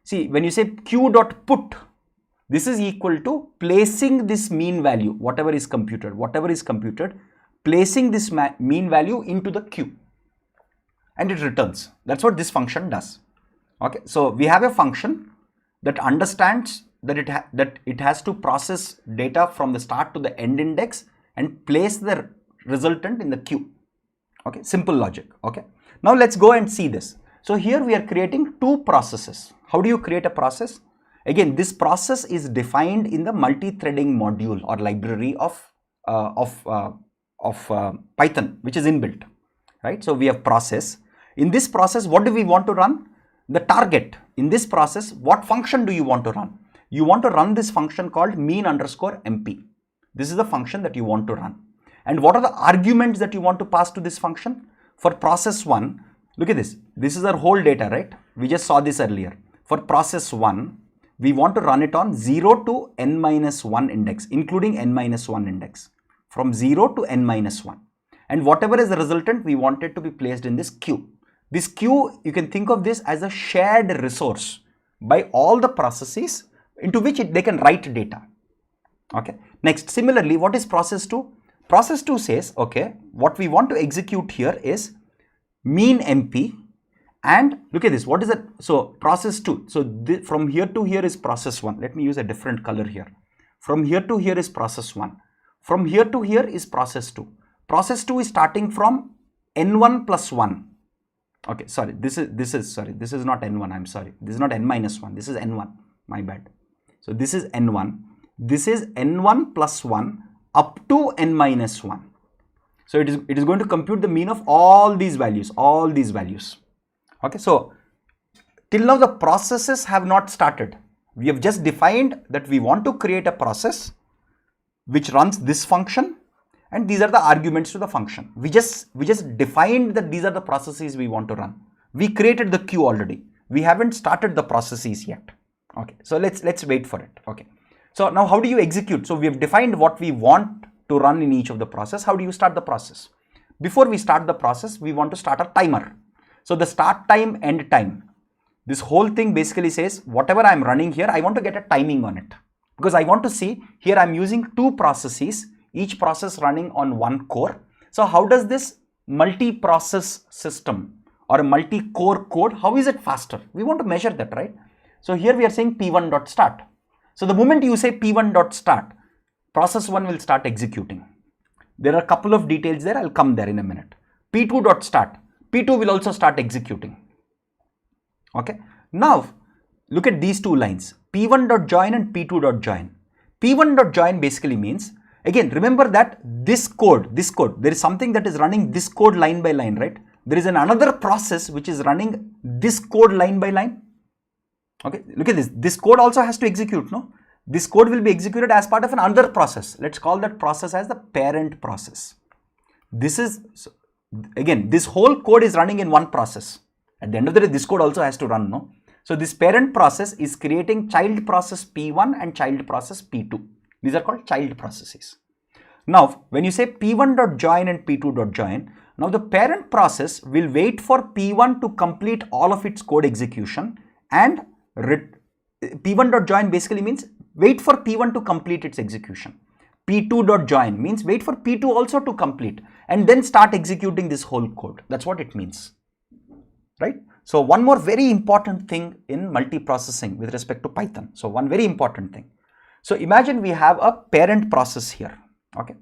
See, when you say q.put, this is equal to placing this mean value, whatever is computed, placing this mean value into the queue. And it returns. That's what this function does. Okay, so we have a function that understands that it has to process data from the start to the end index and place the resultant in the queue. Okay, simple logic. Okay, now let's go and see this. So here we are creating two processes. How do you create a process? Again, this process is defined in the multithreading module or library of Python, which is inbuilt, right? So we have process. In this process, what do we want to run? The target. In this process, what function do you want to run? You want to run this function called mean underscore MP. This is the function that you want to run. And what are the arguments that you want to pass to this function? For process 1, look at this. This is our whole data, right? We just saw this earlier. For process 1, we want to run it on 0 to n-1 index, including n-1 index. From 0 to n-1. And whatever is the resultant, we want it to be placed in this queue. This queue, you can think of this as a shared resource by all the processes into which they can write data. Okay. Next, similarly, what is process 2? Process 2 says, okay, what we want to execute here is mean MP And look at this, what is that? So process 2. So from here to here is process 1. Let me use a different color here. From here to here is process 1. From here to here is process 2. Process 2 is starting from n1 plus 1. Okay, sorry, this is not n1, I'm sorry. This is not n minus 1, this is n1, my bad. So this is n1, this is n1 plus 1 up to n minus 1. So it is going to compute the mean of all these values, Okay, so till now the processes have not started. We have just defined that we want to create a process which runs this function, and these are the arguments to the function. We just defined that these are the processes we want to run. We created the queue already. We haven't started the processes yet. Okay, so let's wait for it. Okay, so now how do you execute? So we have defined what we want to run in each of the process. How do you start the process? Before we start the process, we want to start a timer. So the start time, end time, this whole thing basically says whatever I'm running here, I want to get a timing on it, because I want to see here I'm using 2 processes, each process running on 1 core. So how does this multi-process system or a multi-core code, how is it faster? We want to measure that, right? So here we are saying p1.start. So the moment you say p1.start, process 1 will start executing. There are a couple of details there, I'll come there in a minute. p2.start, p2 will also start executing. Okay, now look at these 2 lines, p1.join and p2.join. p1.join basically means, again, remember that this code, there is something that is running this code line by line, right? There is another process which is running this code line by line. Okay, look at this. This code also has to execute, no? This code will be executed as part of another process. Let's call that process as the parent process. This is, again, this whole code is running in one process. At the end of the day, this code also has to run, no? So this parent process is creating child process P1 and child process P2. These are called child processes. Now, when you say P1.join and P2.join, now the parent process will wait for P1 to complete all of its code execution, and P1.join basically means wait for P1 to complete its execution. P2.join means wait for P2 also to complete and then start executing this whole code. That's what it means, right? So one more very important thing in multiprocessing with respect to Python. So one very important thing. So imagine we have a parent process here. Okay.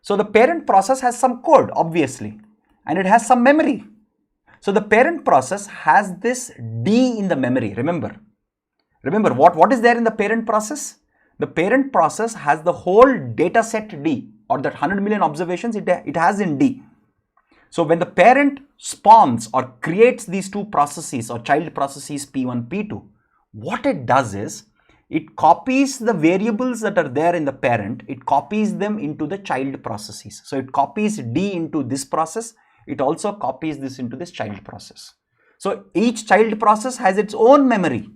So the parent process has some code, obviously, and it has some memory. So the parent process has this D in the memory. Remember what is there in the parent process? The parent process has the whole data set D, or that 100 million observations it has in D. So when the parent spawns or creates these 2 processes or child processes P1, P2, what it does is it copies the variables that are there in the parent, it copies them into the child processes. So it copies D into this process, it also copies this into this child process. So each child process has its own memory,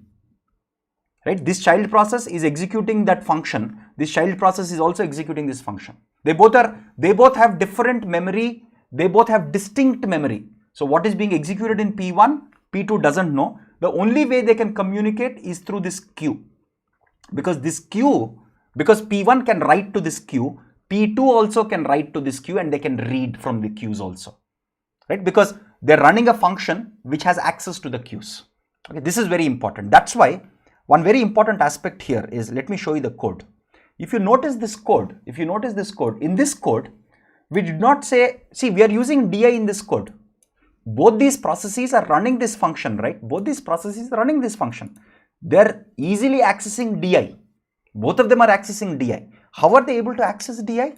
right? This child process is executing that function, this child process is also executing this function. They both have different memory, they both have distinct memory. So what is being executed in P1, P2 doesn't know. The only way they can communicate is through this queue. Because P1 can write to this queue, P2 also can write to this queue, and they can read from the queues also, right? Because they're running a function which has access to the queues. Okay, this is very important. That's why one very important aspect here is, let me show you the code. If you notice this code, in this code, we did not say, see, we are using DI in this code. Both these processes are running this function, right? Both these processes are running this function. They're easily accessing DI. Both of them are accessing DI. How are they able to access DI?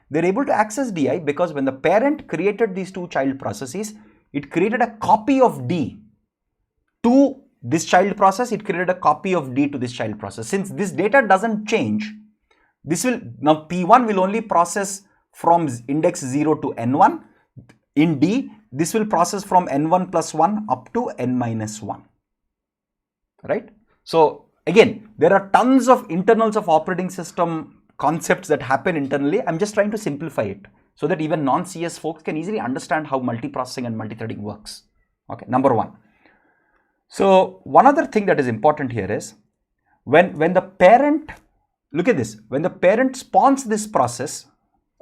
They're able to access DI because when the parent created these 2 child processes, it created a copy of D to this child process, it created a copy of D to this child process. Since this data doesn't change, now P1 will only process from index 0 to N1. In D, this will process from N1 plus 1 up to N minus 1, right? So again, there are tons of internals of operating system concepts that happen internally. I'm just trying to simplify it so that even non-CS folks can easily understand how multiprocessing and multithreading works. Okay, number 1. So one other thing that is important here is when the parent, look at this, when the parent spawns this process,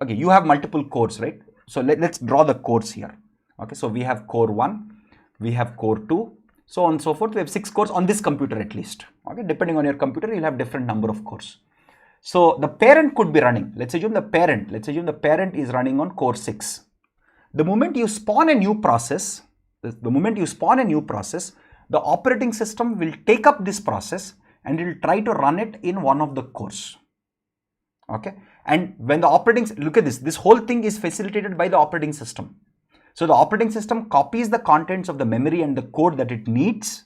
okay, you have multiple cores, right? So let's draw the cores here. Okay, so we have core 1, we have core 2, so on and so forth. We have 6 cores on this computer at least. Okay, depending on your computer, you'll have different number of cores. So the parent could be running. Let's assume the parent is running on core 6. The moment you spawn a new process, the operating system will take up this process and it will try to run it in one of the cores. Okay, and when the look at this whole thing is facilitated by the operating system. So the operating system copies the contents of the memory and the code that it needs,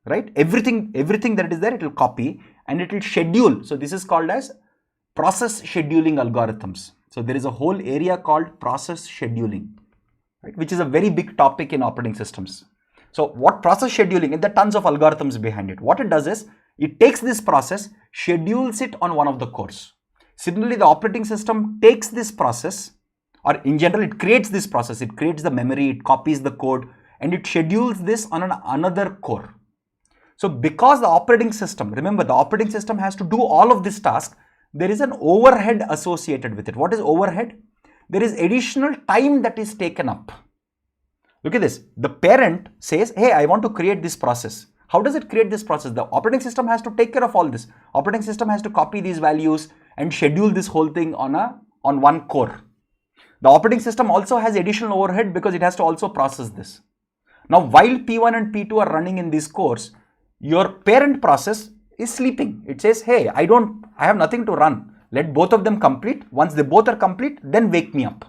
right? Everything that is there, it will copy and it will schedule. So this is called as process scheduling algorithms. So there is a whole area called process scheduling, right, which is a very big topic in operating systems. So what process scheduling, and there are tons of algorithms behind it. What it does is, it takes this process, schedules it on one of the cores. Similarly, the operating system takes this process, or in general, it creates this process. It creates the memory, it copies the code, and it schedules this on another core. So because the operating system, remember, the operating system has to do all of this task, there is an overhead associated with it. What is overhead? There is additional time that is taken up. Look at this. The parent says, hey, I want to create this process. How does it create this process? The operating system has to take care of all this. Operating system has to copy these values and schedule this whole thing on one core. The operating system also has additional overhead because it has to also process this. Now, while P1 and P2 are running in these cores, your parent process is sleeping. It says, hey, I have nothing to run. Let both of them complete. Once they both are complete, then wake me up.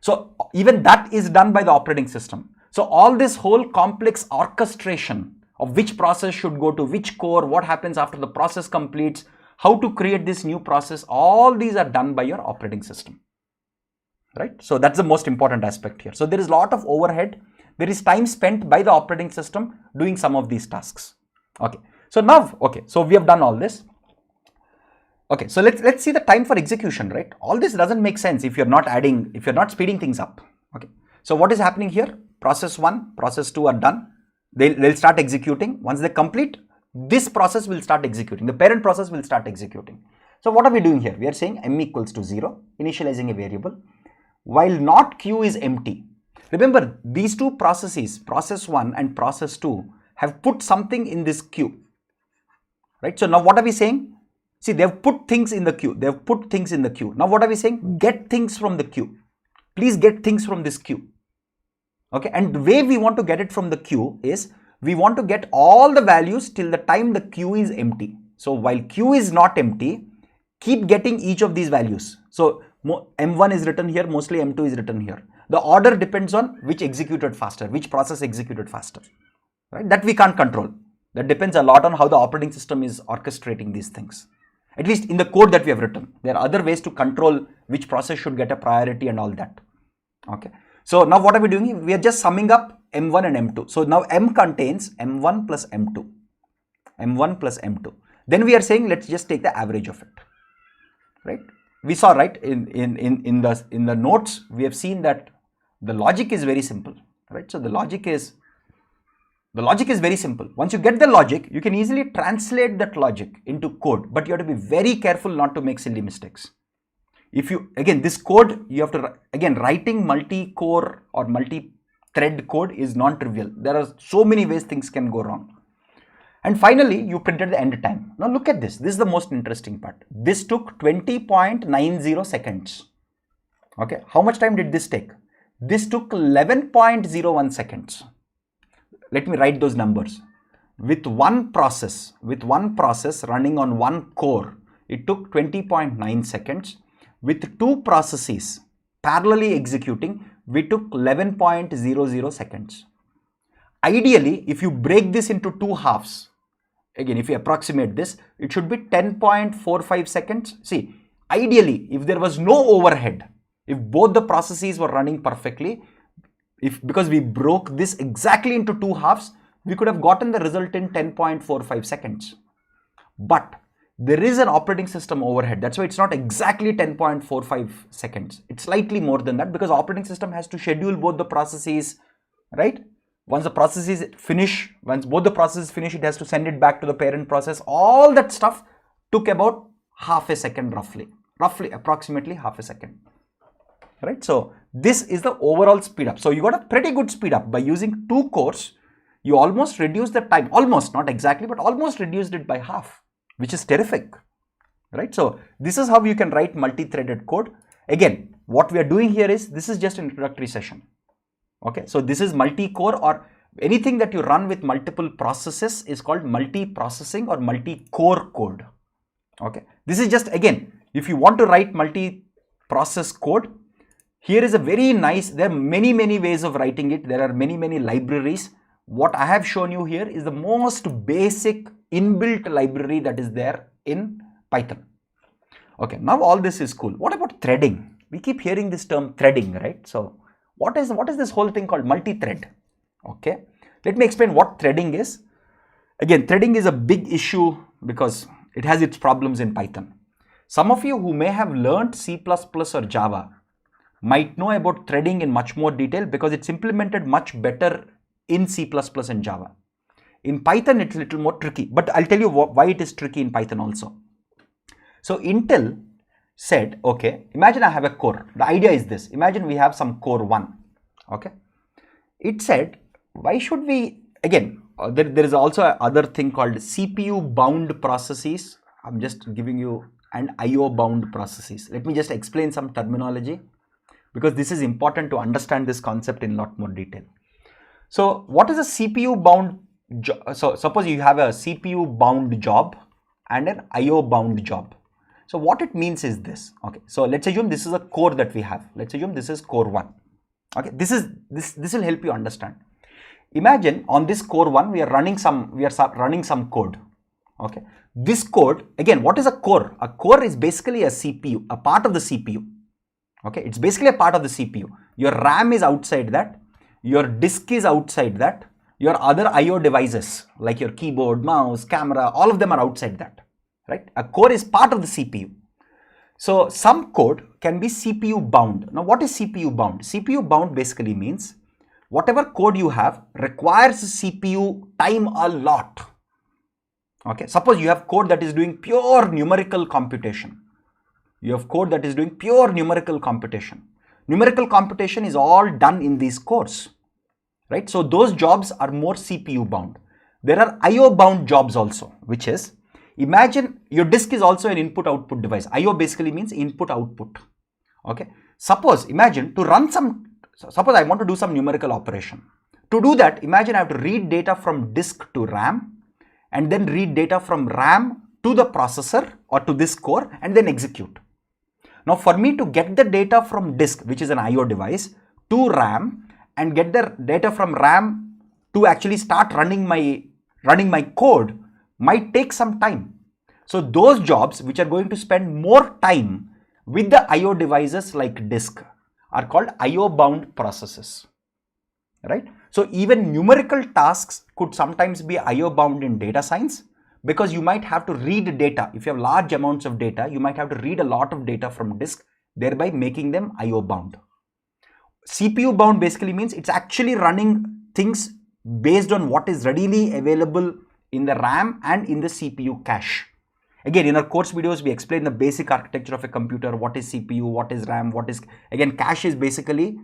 So even that is done by the operating system. So all this whole complex orchestration of which process should go to which core, what happens after the process completes, how to create this new process, all these are done by your operating system, right? So that's the most important aspect here. So there is a lot of overhead. There is time spent by the operating system doing some of these tasks. Okay. So now, okay, so we have done all this. Okay, so let's see the time for execution, right? All this doesn't make sense if you're not speeding things up. Okay, so what is happening here? Process 1, process 2 are done. They'll start executing. Once they complete, this process will start executing. The parent process will start executing. So what are we doing here? We are saying m equals to 0, initializing a variable, while not q is empty. Remember, these two processes, process 1 and process 2, have put something in this queue, right? So now what are we saying? See, they have put things in the queue. Now what are we saying? Get things from the queue. Please get things from this queue. Okay, and the way we want to get it from the queue is, we want to get all the values till the time the queue is empty. So while queue is not empty, keep getting each of these values. So M1 is written here, mostly M2 is written here. The order depends on which executed faster, which process executed faster, right? That we can't control. That depends a lot on how the operating system is orchestrating these things. At least in the code that we have written. There are other ways to control which process should get a priority and all that. Okay. So now what are we doing? We are just summing up M1 and M2. So now M contains M1 plus M2. M1 plus M2. Then we are saying, let's just take the average of it. Right? We saw, right, in the notes, we have seen that the logic is very simple. Right? So the logic is very simple. Once you get the logic, you can easily translate that logic into code, but you have to be very careful not to make silly mistakes. If you, again, this code, you have to, again, writing multi-core or multi-thread code is non-trivial. There are so many ways things can go wrong. And finally, you printed the end time. Now look at this. This is the most interesting part. This took 20.90 seconds. Okay. How much time did this take? This took 11.01 seconds. Let me write those numbers. With one process running on one core, it took 20.9 seconds. With two processes parallelly executing, we took 11.00 seconds. Ideally, if you break this into two halves, again, if you approximate this, it should be 10.45 seconds. See, ideally, if there was no overhead, if both the processes were running perfectly, because we broke this exactly into two halves, we could have gotten the result in 10.45 seconds. But there is an operating system overhead. That's why it's not exactly 10.45 seconds. It's slightly more than that, because operating system has to schedule both the processes, right? Once the processes finish, once both the processes finish, it has to send it back to the parent process. All that stuff took about half a second roughly, approximately half a second. right? So this is the overall speed up. So you got a pretty good speed up by using 2 cores. You almost reduce the time, almost, not exactly, but almost reduced it by half, which is terrific, right? So this is how you can write multi-threaded code. Again, what we are doing here is, this is just an introductory session. Okay, so this is multi-core, or anything that you run with multiple processes is called multiprocessing or multi-core code. Okay, this is just, again, if you want to write multi-process code, here is a very nice, there are many ways of writing it. There are many libraries. What I have shown you here is the most basic inbuilt library that is there in Python. Okay, now all this is cool. What about threading? We keep hearing this term threading, right? So what is this whole thing called multi-thread? Okay, let me explain what threading is. Again, threading is a big issue because it has its problems in Python. Some of you who may have learned C++ or Java might know about threading in much more detail because it's implemented much better in C++ and Java. In Python, it's a little more tricky, but I'll tell you why it is tricky in Python also. So Intel said, okay, imagine I have a core. The idea is this. Imagine we have some core 1. Okay. It said, why should we, again, there is also another thing called CPU bound processes. I'm just giving you an IO bound processes. Let me just explain some terminology because this is important to understand this concept in a lot more detail. So what is a CPU bound job? So suppose you have a CPU bound job and an IO bound job. So what it means is this. Okay, so let's assume this is a core that we have. Let's assume this is core 1. Okay, this will help you understand. Imagine on this core 1 we are running some code. Okay, this code, again, what is a core? A core is basically a CPU, a part of the CPU. Okay, it's basically a part of the CPU. Your RAM is outside that, your disk is outside that, your other IO devices like your keyboard, mouse, camera, all of them are outside that. Right? A core is part of the CPU. So some code can be CPU bound. Now what is CPU bound? CPU bound basically means whatever code you have requires CPU time a lot. Okay, suppose you have code that is doing pure numerical computation. You have code that is doing pure numerical computation. Numerical computation is all done in these cores. Right? So those jobs are more CPU bound. There are IO bound jobs also, which is, imagine your disk is also an input-output device. IO basically means input-output. Okay. Imagine to run suppose I want to do some numerical operation. To do that, imagine I have to read data from disk to RAM and then read data from RAM to the processor or to this core and then execute. Now for me to get the data from disk, which is an IO device, to RAM and get the data from RAM to actually start running my code might take some time. So those jobs which are going to spend more time with the IO devices like disk are called IO bound processes, right? So even numerical tasks could sometimes be IO bound in data science because you might have to read data. If you have large amounts of data, you might have to read a lot of data from disk, thereby making them IO bound. CPU bound basically means it's actually running things based on what is readily available in the RAM and in the CPU cache. Again, in our course videos, we explain the basic architecture of a computer, what is CPU, what is RAM, again, cache is basically,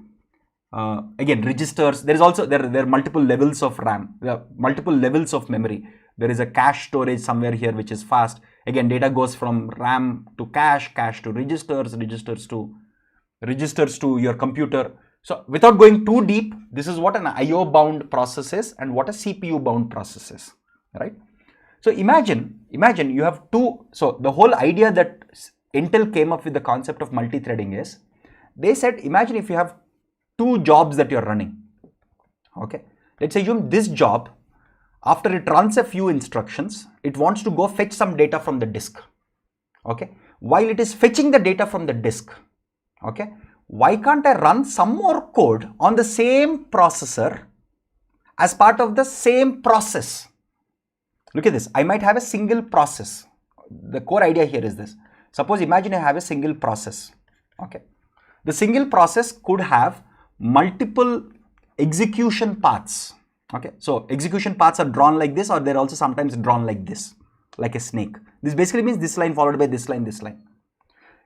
again, registers. There are multiple levels of RAM, there are multiple levels of memory. There is a cache storage somewhere here, which is fast. Again, data goes from RAM to cache, cache to registers, registers to your computer. So without going too deep, this is what an IO bound process is and what a CPU bound process is, right? So imagine you have two. So the whole idea that Intel came up with the concept of multi-threading is, they said, imagine if you have two jobs that you're running. Okay, let's assume this job, after it runs a few instructions, it wants to go fetch some data from the disk. Okay, while it is fetching the data from the disk, okay, why can't I run some more code on the same processor as part of the same process? Look at this. I might have a single process. The core idea here is this. Suppose imagine I have a single process. Okay. The single process could have multiple execution paths. Okay. So execution paths are drawn like this, or they're also sometimes drawn like this, like a snake. This basically means this line followed by this line, this line.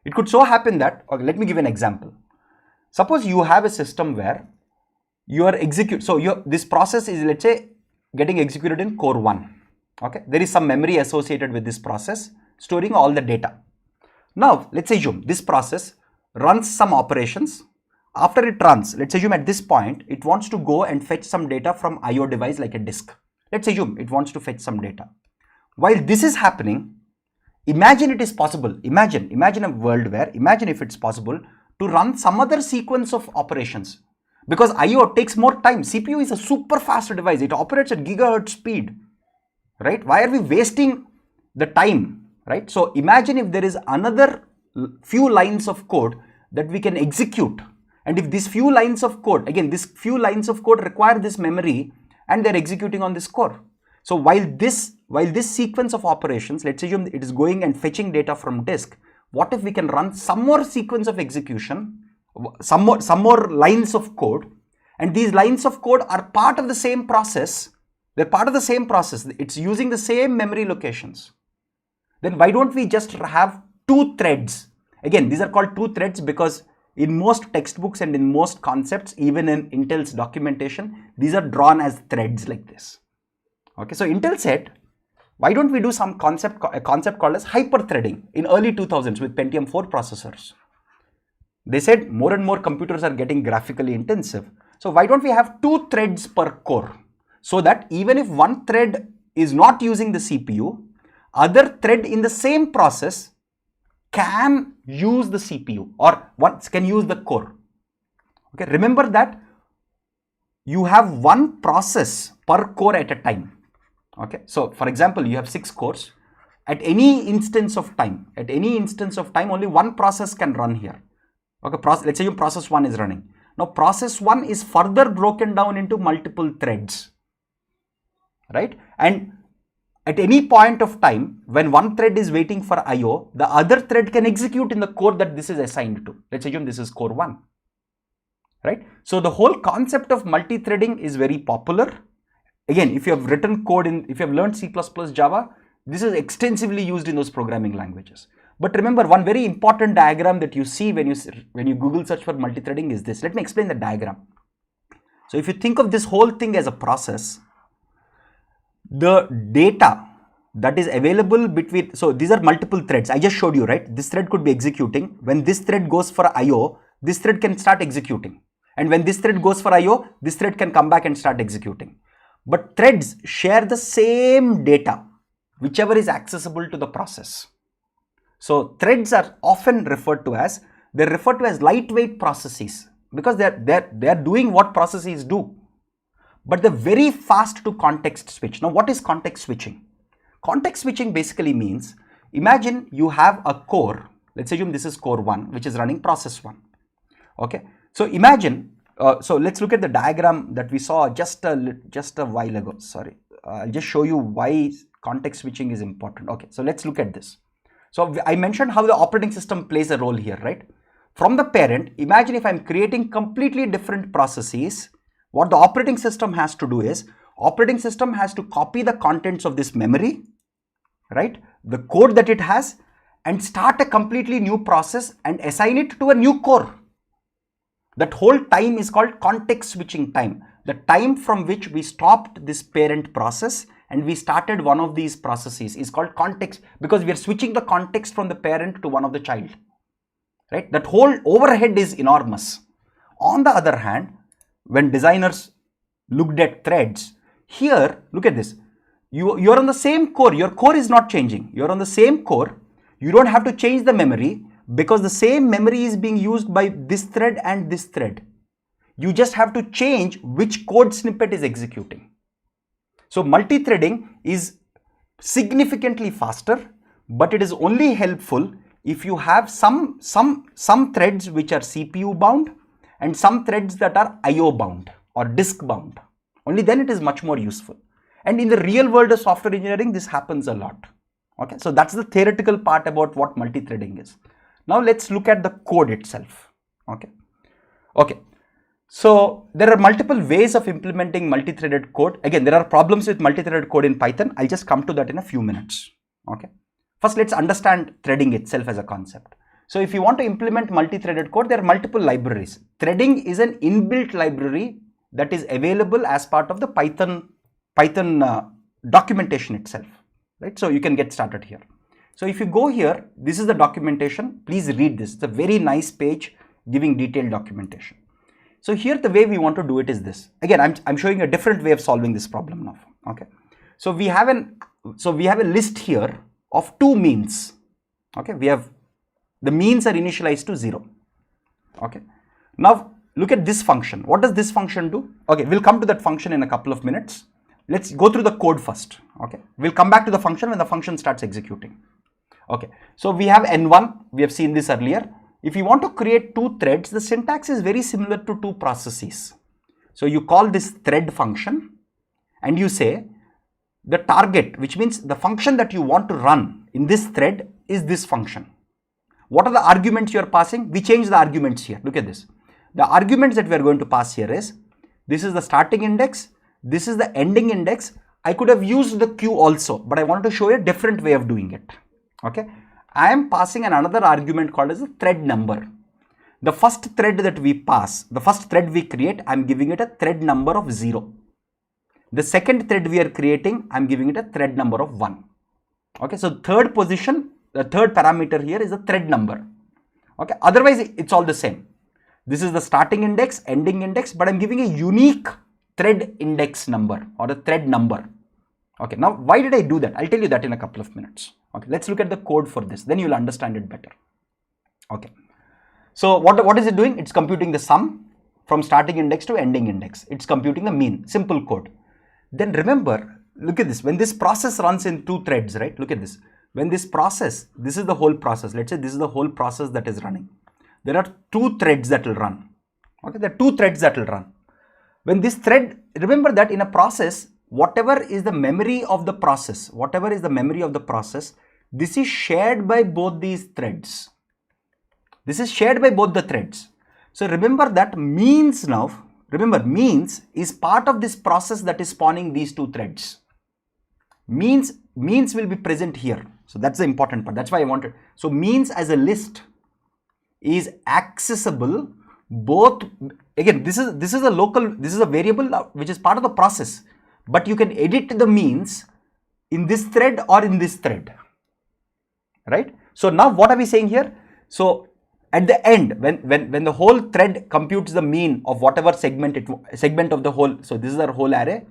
It could so happen that, okay, let me give an example. Suppose you have a system where you are this process is, let's say, getting executed in core 1. Okay, there is some memory associated with this process storing all the data. Now let's assume this process runs some operations. After it runs, let's assume at this point it wants to go and fetch some data from IO device like a disk. Let's assume it wants to fetch some data. While this is happening, imagine it is possible. Imagine a world where, imagine if it's possible to run some other sequence of operations. Because IO takes more time. CPU is a super fast device. It operates at gigahertz speed, right? Why are we wasting the time, right? So imagine if there is another few lines of code that we can execute. And if these few lines of code, again, these few lines of code require this memory and they're executing on this core. So while this sequence of operations, let's assume it is going and fetching data from disk, what if we can run some more sequence of execution, some more lines of code, and these lines of code are part of the same process. They're part of the same process. It's using the same memory locations. Then why don't we just have 2 threads? Again, these are called 2 threads because in most textbooks and in most concepts, even in Intel's documentation, these are drawn as threads like this. Okay, so Intel said, why don't we do a concept called as hyperthreading in early 2000s with Pentium 4 processors. They said more and more computers are getting graphically intensive. So why don't we have 2 threads per core so that even if one thread is not using the CPU, other thread in the same process can use the CPU or can use the core. Okay, remember that you have one process per core at a time. Okay, so for example, you have 6 cores. At any instance of time, only one process can run here. Okay, let's say process 1 is running. Now process 1 is further broken down into multiple threads, right? And at any point of time, when one thread is waiting for IO, the other thread can execute in the core that this is assigned to. Let's assume this is core 1, right? So the whole concept of multi-threading is very popular. Again, if you have written code if you have learned C++, Java, this is extensively used in those programming languages. But remember, one very important diagram that you see when you Google search for multi-threading is this. Let me explain the diagram. So if you think of this whole thing as a process, the data that is available between, so these are multiple threads. I just showed you, right? This thread could be executing. When this thread goes for IO, this thread can start executing. And when this thread goes for IO, this thread can come back and start executing. But threads share the same data, whichever is accessible to the process. So threads are often referred to as lightweight processes because they're doing what processes do. But they're very fast to context switch. Now, what is context switching? Context switching basically means, imagine you have a core. Let's assume this is core 1, which is running process 1. Okay. So imagine, so let's look at the diagram that we saw just a while ago. Sorry. I'll just show you why context switching is important. Okay. So let's look at this. So I mentioned how the operating system plays a role here, right? From the parent, imagine if I'm creating completely different processes. What the operating system has to do is, operating system has to copy the contents of this memory, right? The code that it has, and start a completely new process and assign it to a new core. That whole time is called context switching time. The time from which we stopped this parent process and we started one of these processes is called context, because we are switching the context from the parent to one of the child, right? That whole overhead is enormous. On the other hand, when designers looked at threads, here, look at this. You're on the same core. Your core is not changing. You're on the same core. You don't have to change the memory because the same memory is being used by this thread and this thread. You just have to change which code snippet is executing. So multi-threading is significantly faster, but it is only helpful if you have some threads which are CPU bound and some threads that are IO bound or disk bound. Only then it is much more useful. And in the real world of software engineering, this happens a lot. Okay, so that's the theoretical part about what multi-threading is. Now let's look at the code itself. Okay. So there are multiple ways of implementing multi-threaded code. Again, there are problems with multi-threaded code in Python. I'll just come to that in a few minutes. Okay. First, let's understand threading itself as a concept. So if you want to implement multi-threaded code, there are multiple libraries. Threading is an inbuilt library that is available as part of the Python documentation itself, right? So you can get started here. So if you go here, this is the documentation. Please read this. It's a very nice page giving detailed documentation. So here the way we want to do it is this. Again, I'm showing a different way of solving this problem now. Okay. So we have a list here of two means. Okay. The means are initialized to 0. Okay. Now look at this function. What does this function do? Okay, we'll come to that function in a couple of minutes. Let's go through the code first. Okay. We'll come back to the function when the function starts executing. Okay. So we have N1. We have seen this earlier. If you want to create two threads, the syntax is very similar to two processes. So you call this thread function and you say the target, which means the function that you want to run in this thread is this function. What are the arguments you are passing? We change the arguments here. Look at this. The arguments that we are going to pass here is, this is the starting index, this is the ending index. I could have used the queue also, but I want to show you a different way of doing it. Okay. I am passing another argument called as a thread number. The first thread that we pass, the first thread we create, I am giving it a thread number of 0. The second thread we are creating, I am giving it a thread number of 1. Okay, so third position, the third parameter here is a thread number. Okay, otherwise it's all the same. This is the starting index, ending index, but I'm giving a unique thread index number or a thread number. Okay, now why did I do that? I'll tell you that in a couple of minutes. Okay, let's look at the code for this, then you'll understand it better. Okay, so what is it doing? It's computing the sum from starting index to ending index. It's computing the mean, simple code. Then remember, look at this, when this process runs in two threads, right? Look at this. When this process, this is the whole process. Let's say this is the whole process that is running. There are two threads that will run. Okay, there are two threads that will run. When this thread, remember that in a process, whatever is the memory of the process, this is shared by both these threads. This is shared by both the threads. So remember that means now, remember means is part of this process that is spawning these two threads. Means will be present here. So that's the important part. That's why I wanted. So means as a list is accessible both. Again, this is a local, this is a variable which is part of the process, but you can edit the means in this thread or in this thread, right? So now what are we saying here? So at the end, when the whole thread computes the mean of whatever segment of the whole, so this is our whole array.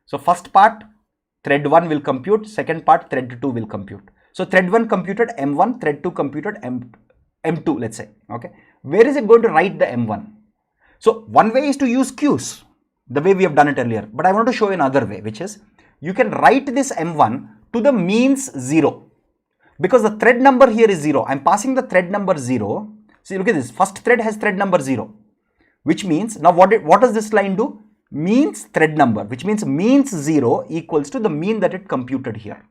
So first part thread 1 will compute, second part thread 2 will compute. So thread 1 computed M1, thread 2 computed M2, let's say. Okay, where is it going to write the M1? So one way is to use queues, the way we have done it earlier, but I want to show you another way, which is you can write this M1 to the means 0, because the thread number here is 0. I'm passing the thread number 0. See, look at this. First thread has thread number 0, which means now what does this line do? Means thread number, which means means 0 equals to the mean that it computed here.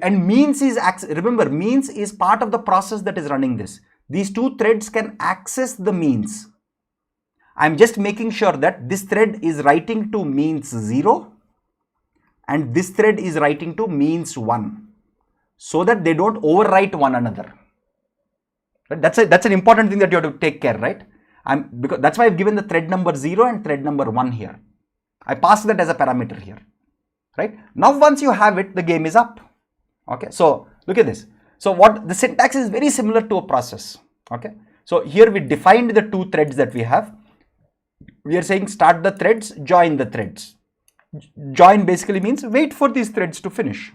And means is, remember, means is part of the process that is running this. These two threads can access the means. I'm just making sure that this thread is writing to means 0 and this thread is writing to means 1, so that they don't overwrite one another. That's an important thing that you have to take care, right? Because that's why I've given the thread number 0 and thread number 1 here. I passed that as a parameter here, right? Now once you have it, the game is up. Okay, so look at this. So what the syntax is very similar to a process. Okay, so here we defined the two threads that we have. We are saying start the threads, join the threads. Join basically means wait for these threads to finish.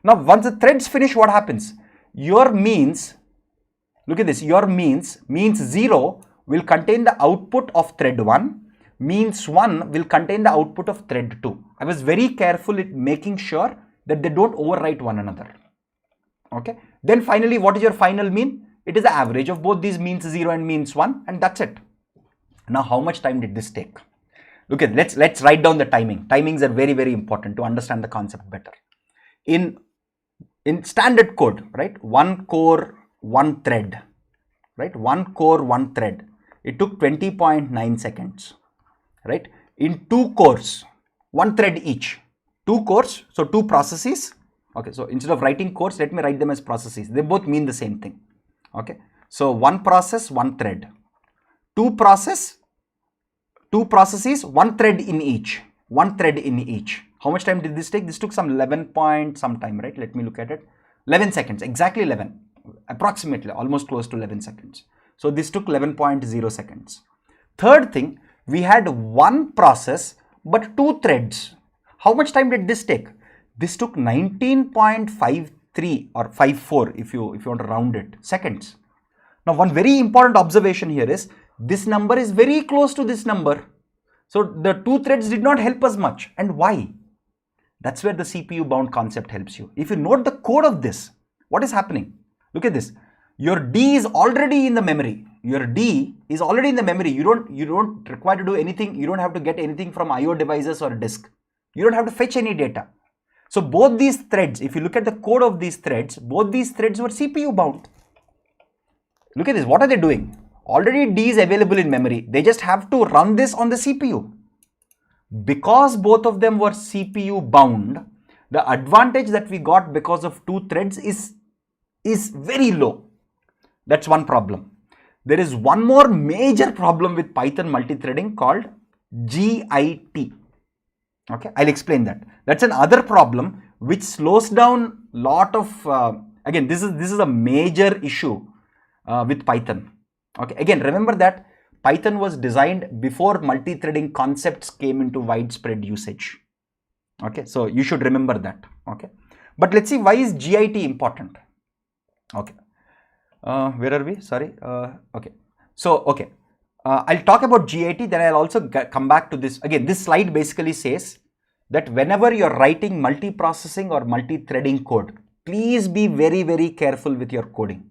Now once the threads finish, what happens? Your means, look at this, your means 0 will contain the output of thread 1, means 1 will contain the output of thread 2. I was very careful in making sure that they don't overwrite one another. Okay, then finally what is your final mean? It is the average of both these means 0 and means 1, and that's it. Now how much time did this take? Look at, let's write down the timing. Timings are very, very important to understand the concept better. In standard code, right, one core, one thread, right, one core, one thread, it took 20.9 seconds, right? In 2 cores, one thread each, 2 cores, so 2 processes. Okay, so instead of writing cores, let me write them as processes. They both mean the same thing. Okay. So one process, one thread. Two processes, one thread in each. One thread in each. How much time did this take? This took some 11 point some time, right? Let me look at it. 11 seconds, exactly 11, approximately, almost close to 11 seconds. So this took 11.0 seconds. Third thing, we had one process but two threads. How much time did this take? This took 19.53 or 54 if you want to round it, seconds. Now one very important observation here is this number is very close to this number. So the two threads did not help us much. And why? That's where the CPU bound concept helps you. If you note the code of this, what is happening? Look at this. Your D is already in the memory. Your D is already in the memory. You don't require to do anything. You don't have to get anything from IO devices or disk. You don't have to fetch any data. So both these threads, if you look at the code of these threads, both these threads were CPU bound. Look at this. What are they doing? Already D is available in memory. They just have to run this on the CPU. Because both of them were CPU bound, the advantage that we got because of two threads is very low. That's one problem. There is one more major problem with Python multithreading called GIT. Okay, I'll explain that. That's another problem which slows down lot of, again, this is a major issue with Python. Okay, again, remember that Python was designed before multithreading concepts came into widespread usage. Okay, so you should remember that. Okay, but let's see, why is GIT important? Okay, where are we? Sorry. Okay, so okay, I'll talk about GIT, then I'll also come back to this. Again, this slide basically says that whenever you're writing multiprocessing or multithreading code, please be very, very careful with your coding.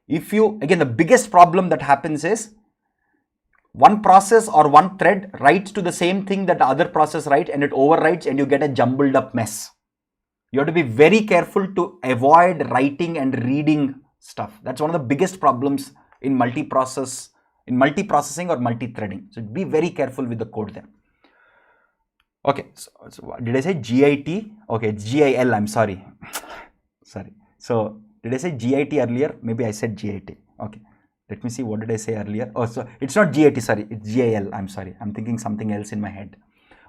If you, again, the biggest problem that happens is one process or one thread writes to the same thing that the other process writes and it overwrites and you get a jumbled up mess. You have to be very careful to avoid writing and reading stuff. That's one of the biggest problems in multiprocessing or multithreading. So be very careful with the code there. Okay, so did I say GIT? Okay, it's GIL, I'm sorry. Sorry. So did I say GIT earlier? Maybe I said GIT. Okay. Let me see, what did I say earlier? Oh, so it's not GIT, sorry, it's GIL. I'm sorry. I'm thinking something else in my head.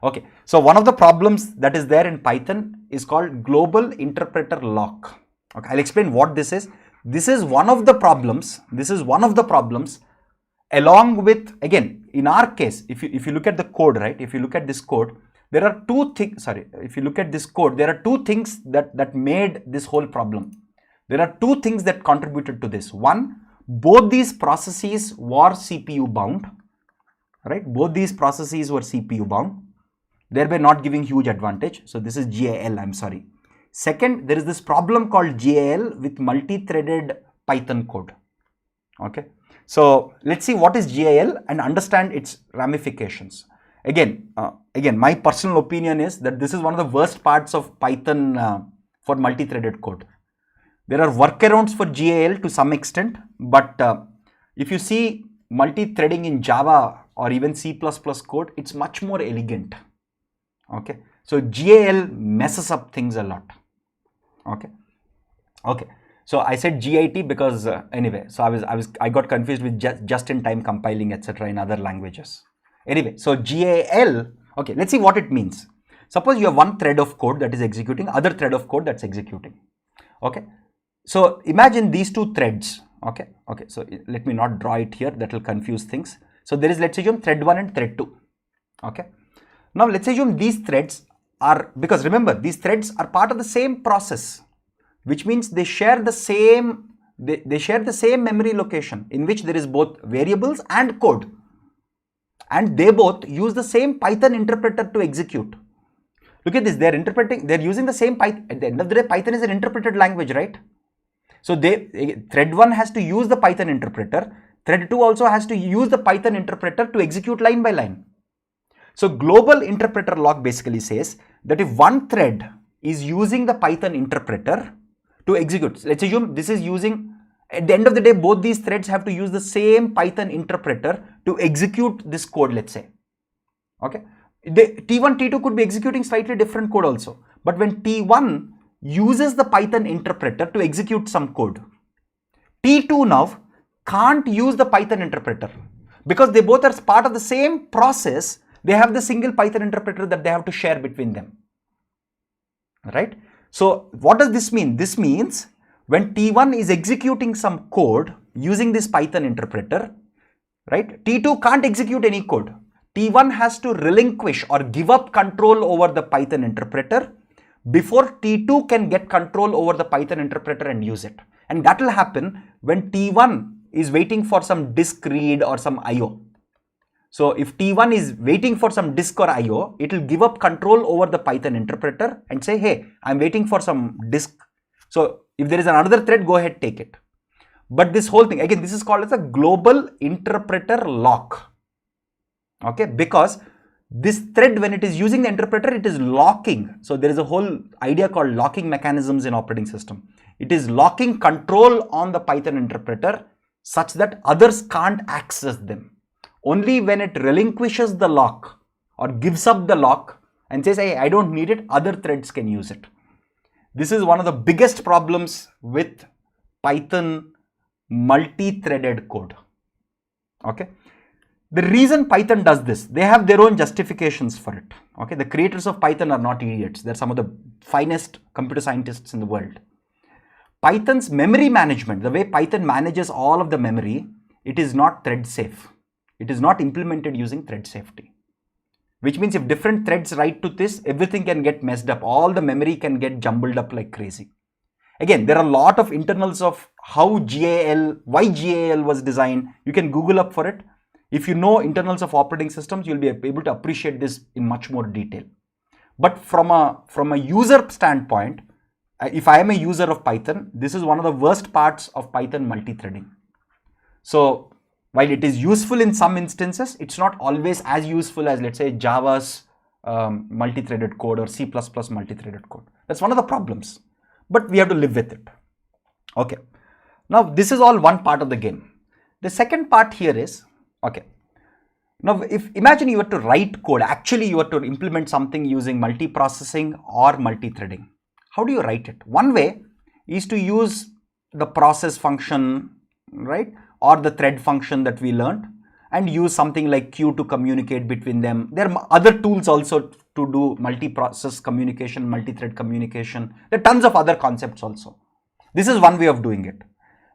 Okay. So one of the problems that is there in Python is called global interpreter lock. Okay. I'll explain what this is. This is one of the problems. Along with, again, in our case, if you look at the code, right? If you look at this code, there are two things, if you look at this code, there are two things that made this whole problem. There are two things that contributed to this. One, both these processes were CPU bound, right? Both these processes were CPU bound, thereby not giving huge advantage. So this is GIL, I'm sorry. Second, there is this problem called GIL with multi-threaded Python code. Okay. So let's see what is GIL and understand its ramifications. Again, my personal opinion is that this is one of the worst parts of Python for multi-threaded code. There are workarounds for GIL to some extent, but if you see multi-threading in Java or even C++ code, it's much more elegant. Okay, so GIL messes up things a lot. Okay. So I said GIT because anyway, so I got confused with just-in-time compiling, etc. in other languages. Anyway, so GIL. Okay, let's see what it means. Suppose you have one thread of code that is executing, other thread of code that's executing. Okay. So imagine these two threads. Okay. So let me not draw it here. That will confuse things. So there is, let's assume, thread 1 and thread 2. Okay. Now let's assume these threads are, because remember, these threads are part of the same process, which means they share the same, they share the same memory location in which there is both variables and code. And they both use the same Python interpreter to execute. Look at this. They're using the same Python. At the end of the day, Python is an interpreted language, right? So thread 1 has to use the Python interpreter. Thread 2 also has to use the Python interpreter to execute line by line. So global interpreter lock basically says that if one thread is using the Python interpreter to execute, let's assume this is using, at the end of the day, both these threads have to use the same Python interpreter to execute this code, let's say. Okay. T1, T2 could be executing slightly different code also. But when T1 uses the Python interpreter to execute some code, T2 now can't use the Python interpreter because they both are part of the same process. They have the single Python interpreter that they have to share between them, right? So what does this mean? This means when T1 is executing some code using this Python interpreter, right? T2 can't execute any code. T1 has to relinquish or give up control over the Python interpreter before T2 can get control over the Python interpreter and use it. And that will happen when T1 is waiting for some disk read or some IO. So if T1 is waiting for some disk or IO, it will give up control over the Python interpreter and say, hey, I'm waiting for some disk. So if there is another thread, go ahead, take it. But this whole thing, again, this is called as a global interpreter lock. Okay, because this thread, when it is using the interpreter, it is locking. So there is a whole idea called locking mechanisms in operating system. It is locking control on the Python interpreter such that others can't access them. Only when it relinquishes the lock or gives up the lock and says, hey, I don't need it, other threads can use it. This is one of the biggest problems with Python multi-threaded code. Okay. The reason Python does this, they have their own justifications for it. Okay. The creators of Python are not idiots. They're some of the finest computer scientists in the world. Python's memory management, the way Python manages all of the memory, it is not thread safe. It is not implemented using thread safety, which means if different threads write to this, everything can get messed up. All the memory can get jumbled up like crazy. Again, there are a lot of internals of how why GAL was designed. You can Google up for it. If you know internals of operating systems, you'll be able to appreciate this in much more detail. But from a user standpoint, if I am a user of Python, this is one of the worst parts of Python multi-threading. So while it is useful in some instances, it's not always as useful as, let's say, Java's multi-threaded code or C++ multi-threaded code. That's one of the problems, but we have to live with it. Okay. Now, this is all one part of the game. The second part here is, okay. Now, imagine you were to write code, actually you were to implement something using multiprocessing or multi-threading. How do you write it? One way is to use the process function, right? Or the thread function that we learned, and use something like queue to communicate between them. There are other tools also to do multi-process communication, multi-thread communication. There are tons of other concepts also. This is one way of doing it.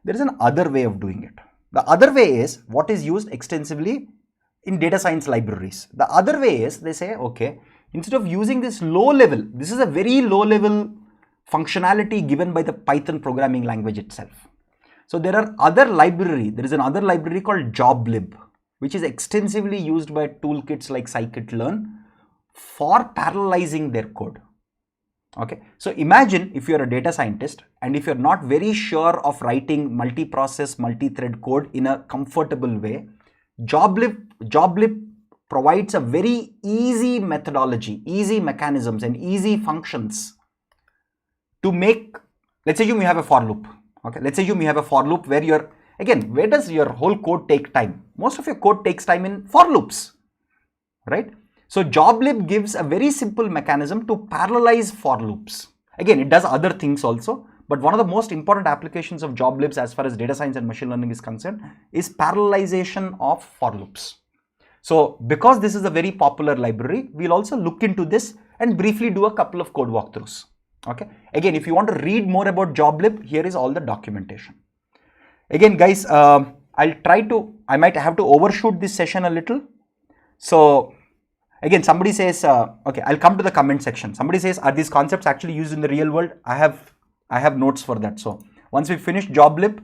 There is another way of doing it. The other way is what is used extensively in data science libraries. The other way is they say, okay, instead of using this low level, this is a very low level functionality given by the Python programming language itself. So there is another library called joblib, which is extensively used by toolkits like scikit-learn for parallelizing their code. Okay, so imagine if you're a data scientist and if you're not very sure of writing multi-process, multi-thread code in a comfortable way, joblib provides a very easy methodology, easy mechanisms and easy functions to make, let's say you have a for loop. Okay, let's say you have a for loop where where does your whole code take time? Most of your code takes time in for loops, right? So joblib gives a very simple mechanism to parallelize for loops. Again, it does other things also, but one of the most important applications of joblibs as far as data science and machine learning is concerned is parallelization of for loops. So because this is a very popular library, we'll also look into this and briefly do a couple of code walkthroughs. Okay. Again, if you want to read more about joblib, here is all the documentation. Again, guys, I might have to overshoot this session a little. So again, somebody says, okay, I'll come to the comment section. Somebody says, are these concepts actually used in the real world? I have notes for that. So once we finish joblib,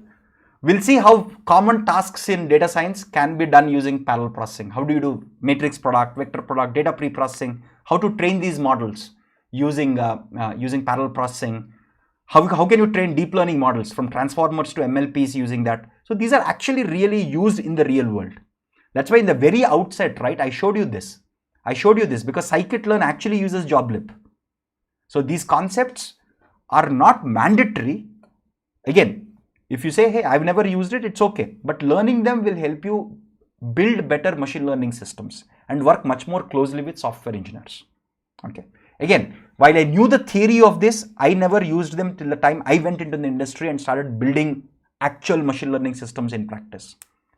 we'll see how common tasks in data science can be done using parallel processing. How do you do matrix product, vector product, data pre-processing, how to train these models using parallel processing, how can you train deep learning models from transformers to MLPs using that. So these are actually really used in the real world. That's why in the very outset, right, I showed you this because scikit-learn actually uses joblib. So these concepts are not mandatory. Again, if you say, hey, I've never used it, it's okay. But learning them will help you build better machine learning systems and work much more closely with software engineers. Okay. Again, while I knew the theory of this, I never used them till the time I went into the industry and started building actual machine learning systems in practice.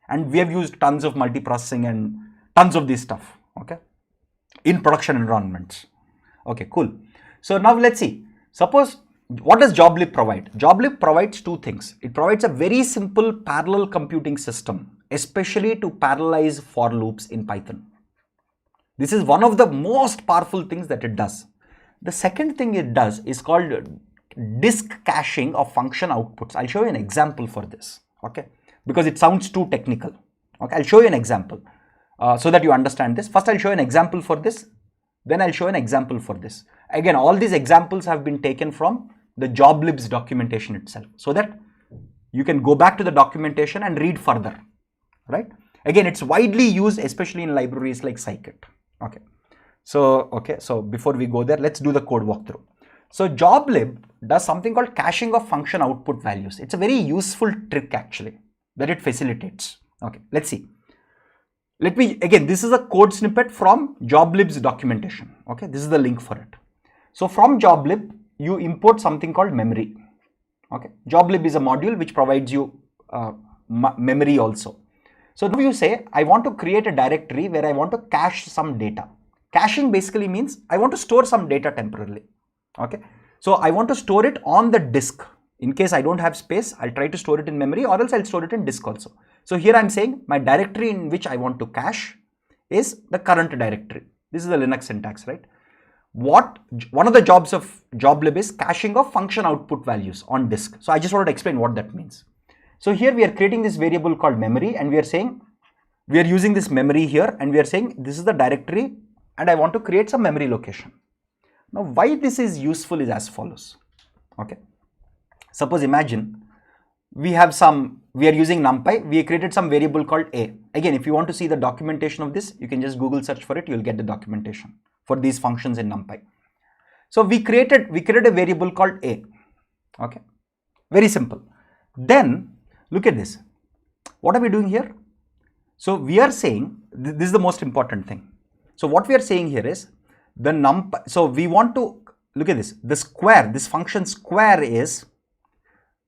And we have used tons of multiprocessing and tons of this stuff, okay, in production environments. Okay, cool. So now let's see. Suppose, what does joblib provide? Joblib provides two things. It provides a very simple parallel computing system, especially to parallelize for loops in Python. This is one of the most powerful things that it does. The second thing it does is called disk caching of function outputs. I'll show you an example for this, okay, because it sounds too technical. Okay, I'll show you an example so that you understand this. First, I'll show you an example for this. Then I'll show an example for this. Again, all these examples have been taken from the joblib's documentation itself, so that you can go back to the documentation and read further, right? Again, it's widely used, especially in libraries like scikit. Okay. So before we go there, let's do the code walkthrough. So joblib does something called caching of function output values. It's a very useful trick actually that it facilitates. Okay, let's see. Again, this is a code snippet from joblib's documentation. Okay, this is the link for it. So from joblib, you import something called memory. Okay, joblib is a module which provides you memory also. So now you say, I want to create a directory where I want to cache some data. Caching basically means I want to store some data temporarily. Okay, so I want to store it on the disk. In case I don't have space, I'll try to store it in memory, or else I'll store it in disk also. So here I'm saying my directory in which I want to cache is the current directory. This is the Linux syntax, right? One of the jobs of joblib is caching of function output values on disk. So I just wanted to explain what that means. So here we are creating this variable called memory, and we are saying, we are using this memory here, and we are saying this is the directory and I want to create some memory location. Now why this is useful is as follows. Okay, suppose imagine we are using NumPy, we created some variable called a. Again, if you want to see the documentation of this, you can just Google search for it, you'll get the documentation for these functions in NumPy. So we created a variable called a. Okay, very simple. Then look at this. What are we doing here? So we are saying, this is the most important thing. So what we are saying here is the NumPy. So we want to look at this. The square, this function square is,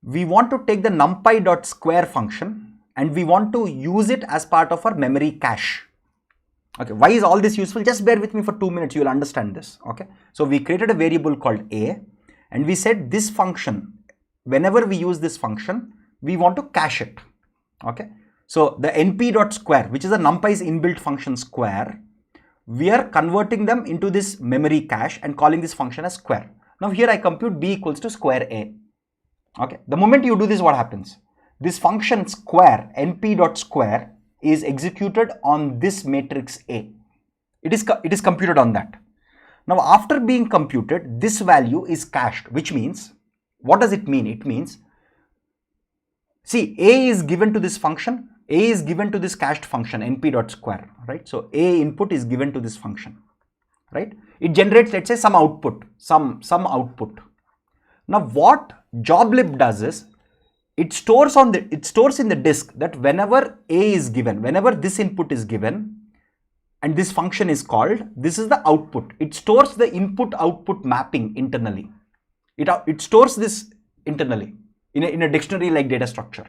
we want to take the numpy.square function and we want to use it as part of our memory cache. Okay, why is all this useful? Just bear with me for 2 minutes, you will understand this. Okay, so we created a variable called a, and we said this function, whenever we use this function, we want to cache it. Okay, so the np.square, which is the NumPy's inbuilt function square, we are converting them into this memory cache and calling this function as square. Now here I compute b equals to square a. Okay, the moment you do this, what happens? This function square, np.square, is executed on this matrix A. It is computed on that. Now after being computed, this value is cached, which means, what does it mean? It means, see, A is given to this function, A is given to this cached function np.square, right? So A input is given to this function, right? It generates, let's say, some output, some output. Now what joblib does is, it stores in the disk that whenever A is given, whenever this input is given and this function is called, this is the output. It stores the input-output mapping internally. It stores this internally in a dictionary like data structure.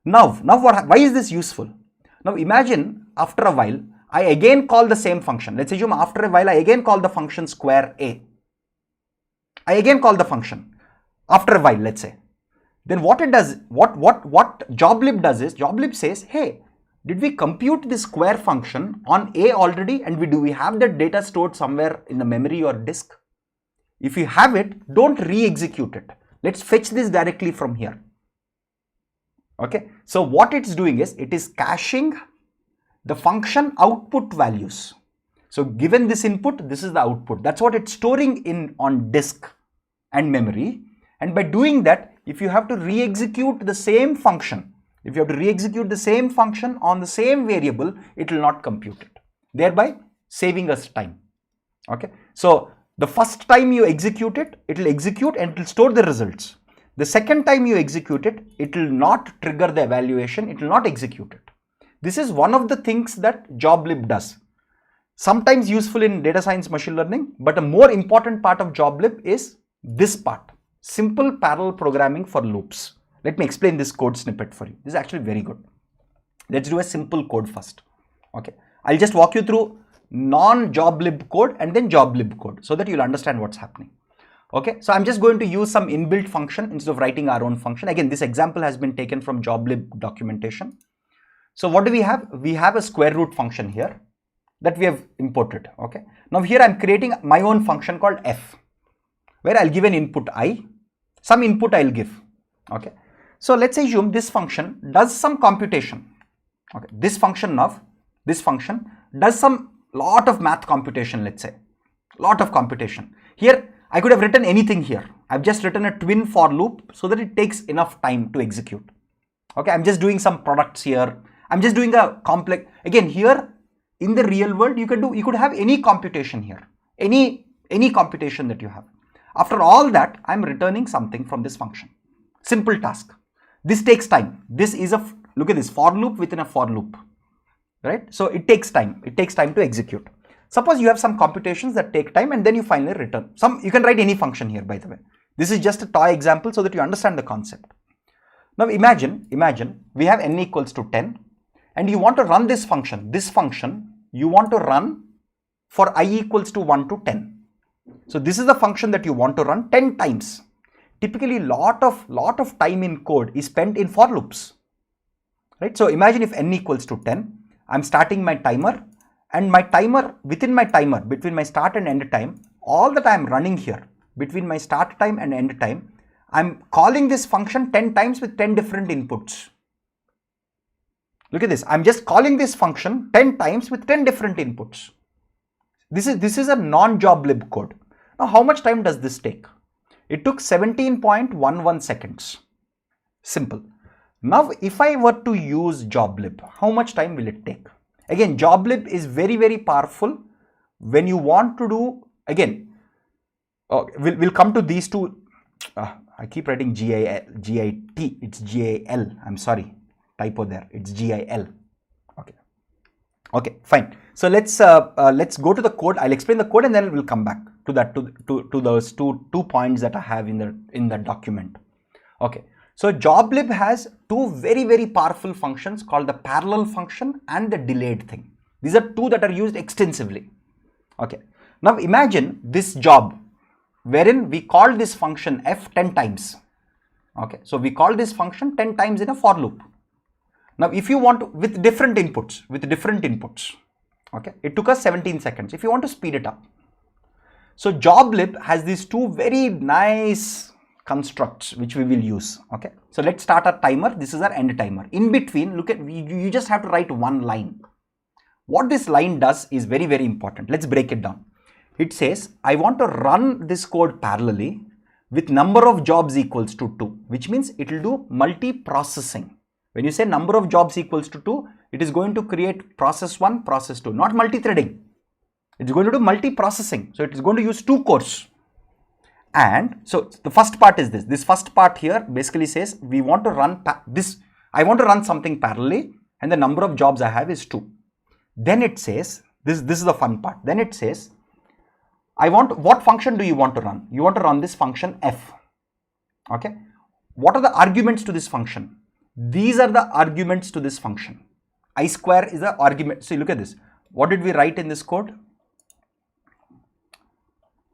Now why is this useful? Now imagine after a while, I again call the same function. Let's assume after a while, I again call the function square A. I again call the function after a while, let's say. Then what it does, what joblib does is, joblib says, hey, did we compute this square function on A already, and do we have that data stored somewhere in the memory or disk? If you have it, don't re-execute it. Let's fetch this directly from here. Okay, so what it's doing is, it is caching the function output values. So given this input, this is the output. That's what it's storing on disk and memory. And by doing that, if you have to re-execute the same function, on the same variable, it will not compute it, thereby saving us time. Okay, so the first time you execute it, it will execute and it will store the results. The second time you execute it, it will not trigger the evaluation, it will not execute it. This is one of the things that joblib does. Sometimes useful in data science machine learning, but a more important part of joblib is this part. Simple parallel programming for loops. Let me explain this code snippet for you. This is actually very good. Let's do a simple code first. Okay, I'll just walk you through non-joblib code and then joblib code so that you'll understand what's happening. Okay, so I'm just going to use some inbuilt function instead of writing our own function. Again, this example has been taken from joblib documentation. So what do we have? We have a square root function here that we have imported. Okay, now here I'm creating my own function called f, where I'll give an input I, some input I'll give. Okay, so let's assume this function does some computation. Okay, this function does some lot of math computation, let's say, lot of computation. Here I could have written anything here. I've just written a twin for loop so that it takes enough time to execute. Okay, I'm just doing some products here. I'm just doing a complex, again here in the real world you could have any computation here, any computation that you have. After all that, I'm returning something from this function. Simple task. This takes time. This is a, look at this, for loop within a for loop, right? So it takes time. It takes time to execute. Suppose you have some computations that take time and then you finally return. You can write any function here, by the way. This is just a toy example so that you understand the concept. Now imagine we have n equals to 10 and you want to run this function. This function you want to run for I equals to 1 to 10. So this is the function that you want to run 10 times. Typically lot of time in code is spent in for loops, right? So imagine if n equals to 10, I'm starting my timer, and my timer, within my timer, between my start and end time, all that I'm running here, between my start time and end time, I'm calling this function 10 times with 10 different inputs. Look at this, I'm just calling this function 10 times with 10 different inputs. This is a non-joblib code. Now how much time does this take? It took 17.11 seconds. Simple. Now if I were to use joblib, how much time will it take? Again, joblib is very, very powerful when you want to do, again, we'll come to these two. I keep writing G-I-T, it's G-A-L, I'm sorry, typo there, it's G-I-L. Okay, fine. So let's go to the code. I'll explain the code and then we'll come back to that, to those two points that I have in the document. Okay. So joblib has two very, very powerful functions called the parallel function and the delayed thing. These are two that are used extensively. Okay. Now imagine this job wherein we call this function f 10 times. Okay. So we call this function 10 times in a for loop. Now if you want to, with different inputs, okay, it took us 17 seconds. If you want to speed it up. So joblib has these two very nice constructs which we will use. Okay, so let's start our timer. This is our end timer. In between, look at, you just have to write one line. What this line does is very, very important. Let's break it down. It says I want to run this code parallelly with number of jobs equals to 2, which means it will do multiprocessing. When you say number of jobs equals to 2, it is going to create process 1, process 2, not multithreading. It's going to do multiprocessing. So it is going to use 2 cores. And so the first part is this. This first part here basically says we want to run this. I want to run something parallelly and the number of jobs I have is 2. Then it says, this is the fun part. Then it says, what function do you want to run? You want to run this function f. Okay. What are the arguments to this function? These are the arguments to this function. I square is the argument. See, look at this. What did we write in this code?